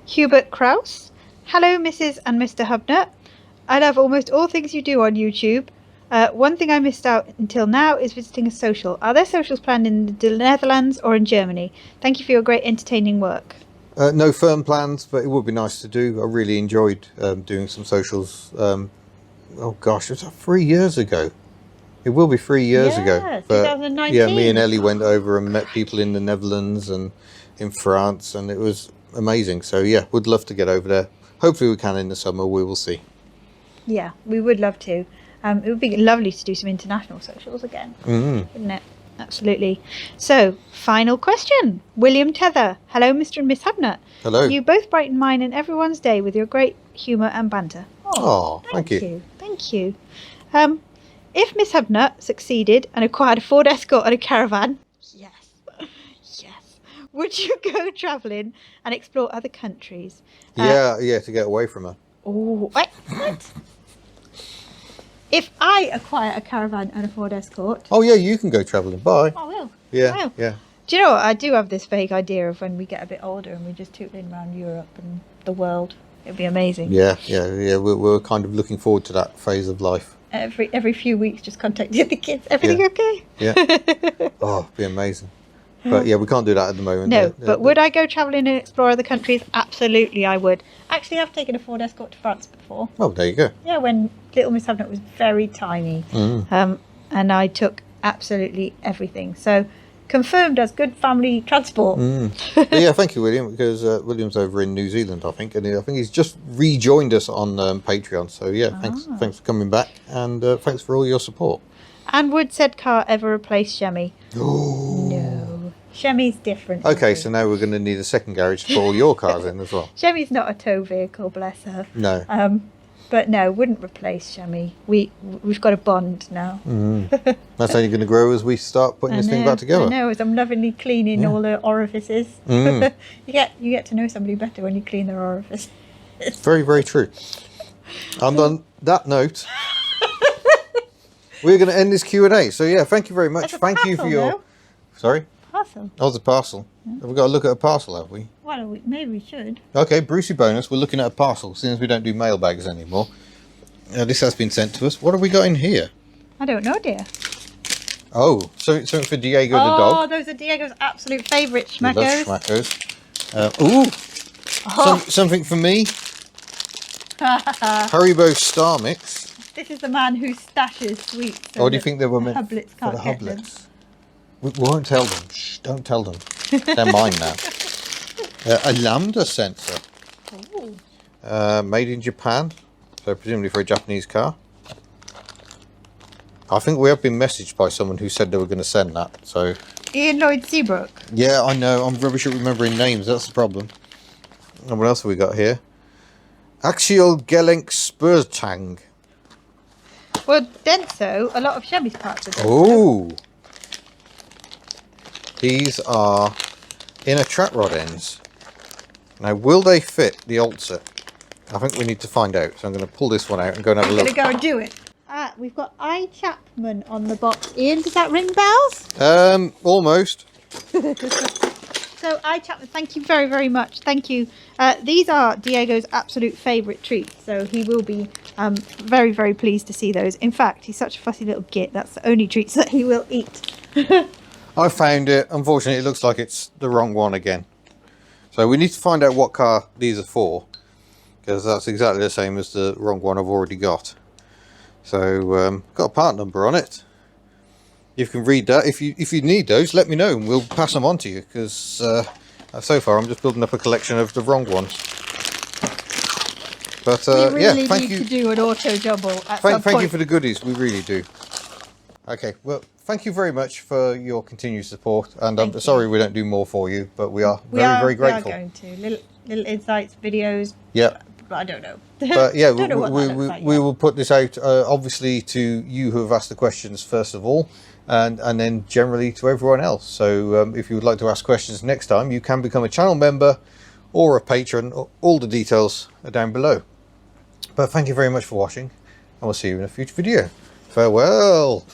Hubert Kraus. Hello, Mrs. and Mr. Hubnut. I love almost all things you do on YouTube. One thing I missed out until now is visiting a social. Are there socials planned in the Netherlands or in Germany? Thank you for your great entertaining work. No firm plans, but it would be nice to do. I really enjoyed doing some socials. Oh gosh, it was 3 years ago. It will be 3 years ago. But 2019. yeah, me and Ellie went over and met people in the Netherlands and in France, and it was amazing. So yeah, would love to get over there. Hopefully we can in the summer. We will see. Yeah, we would love to. It would be lovely to do some international socials again, wouldn't it? Absolutely. So, final question. William Tether. Hello, Mr. and Miss Hubnut. Hello. You both brighten mine and everyone's day with your great humour and banter. Oh, thank you. Thank you. If Miss Hubnut succeeded and acquired a Ford Escort and a Caravan, yes, would you go travelling and explore other countries? Yeah, to get away from her. Oh, what? If I acquire a caravan and a Ford Escort, Oh yeah, you can go travelling. Bye. I will. Yeah, I will. yeah. Do you know what? I do have this vague idea of when we get a bit older and we're just tootling around Europe and the world. It'd be amazing. Yeah. We're kind of looking forward to that phase of life. Every few weeks, just contacting the kids. Everything okay? Yeah. Oh, it'd be amazing. But yeah, we can't do that at the moment. No, but would I go travelling and explore other countries? Absolutely, I would. Actually, I've taken a Ford Escort to France before. Oh, there you go. Yeah, when little Miss Hubnut was very tiny. And I took absolutely everything. So, confirmed as good family transport. But yeah, thank you, William, because William's over in New Zealand, I think, and I think he's just rejoined us on Patreon. So yeah, thanks for coming back, and thanks for all your support. And would said car ever replace Shemmy? Oh. No. Shemmy's different. Okay, so now we're going to need a second garage to put all your cars in as well. Shemmy's not a tow vehicle, bless her. No. But no, wouldn't replace Shemmy. We've got a bond now. That's only going to grow as we start putting this thing back together. I know, as I'm lovingly cleaning all the orifices. You get to know somebody better when you clean their orifices. Very, very true. And on that note, we're going to end this Q&A. So yeah, thank you very much. Thank you for your... Though. Sorry? Parcel. Oh, the parcel. Have we got to look at a parcel, have we? Well, maybe we should. Okay, Brucey bonus. We're looking at a parcel, since we don't do mailbags anymore. This has been sent to us. What have we got in here? I don't know, dear. Oh, something for Diego the Oh, dog. those are Diego's absolute favourite He loves schmackos. Schmackos. Something for me. Haribo Star Mix. This is the man who stashes sweets. So Oh, do you think they were meant Hublets for can't the get them. Hublets? We won't tell them. Shh, don't tell them. They're mine now. A lambda sensor. Made in Japan. So presumably for a Japanese car. I think we have been messaged by someone who said they were going to send that. So Ian Lloyd Seabrook. yeah, I know. I'm rubbish at remembering names. That's the problem. And what else have we got here? Axial Gelenk Spurztang. Well, Denso, a lot of Chevy's parts are Denso. Oh. These are inner track rod ends. Now, will they fit the Outset? I think we need to find out. So I'm going to pull this one out and go and have a I'm look. going to go and do it. We've got I. Chapman on the box. Ian, does that ring bells? Almost. So, I. Chapman, thank you very, very much. Thank you. These are Diego's absolute favourite treats. So he will be very, very pleased to see those. In fact, he's such a fussy little git. That's the only treats that he will eat. I found it. Unfortunately, it looks like it's the wrong one again. So we need to find out what car these are for, because that's exactly the same as the wrong one I've already got. So got a part number on it. You can read that. If you need those, let me know and we'll pass them on to you, because so far I'm just building up a collection of the wrong ones. But we really yeah, thank need you. to do an auto jumble at some Thank you point. for the goodies. We really do. Okay, well, thank you very much for your continued support, and I'm sorry we don't do more for you, but we are very grateful. We are going to. Little insights, videos. Yeah. I don't know. But yeah, Don't know what that looks like we yet. will put this out, obviously, to you who have asked the questions first of all, and then generally to everyone else. So if you would like to ask questions next time, you can become a channel member or a patron. All the details are down below. But thank you very much for watching, and we'll see you in a future video. Farewell.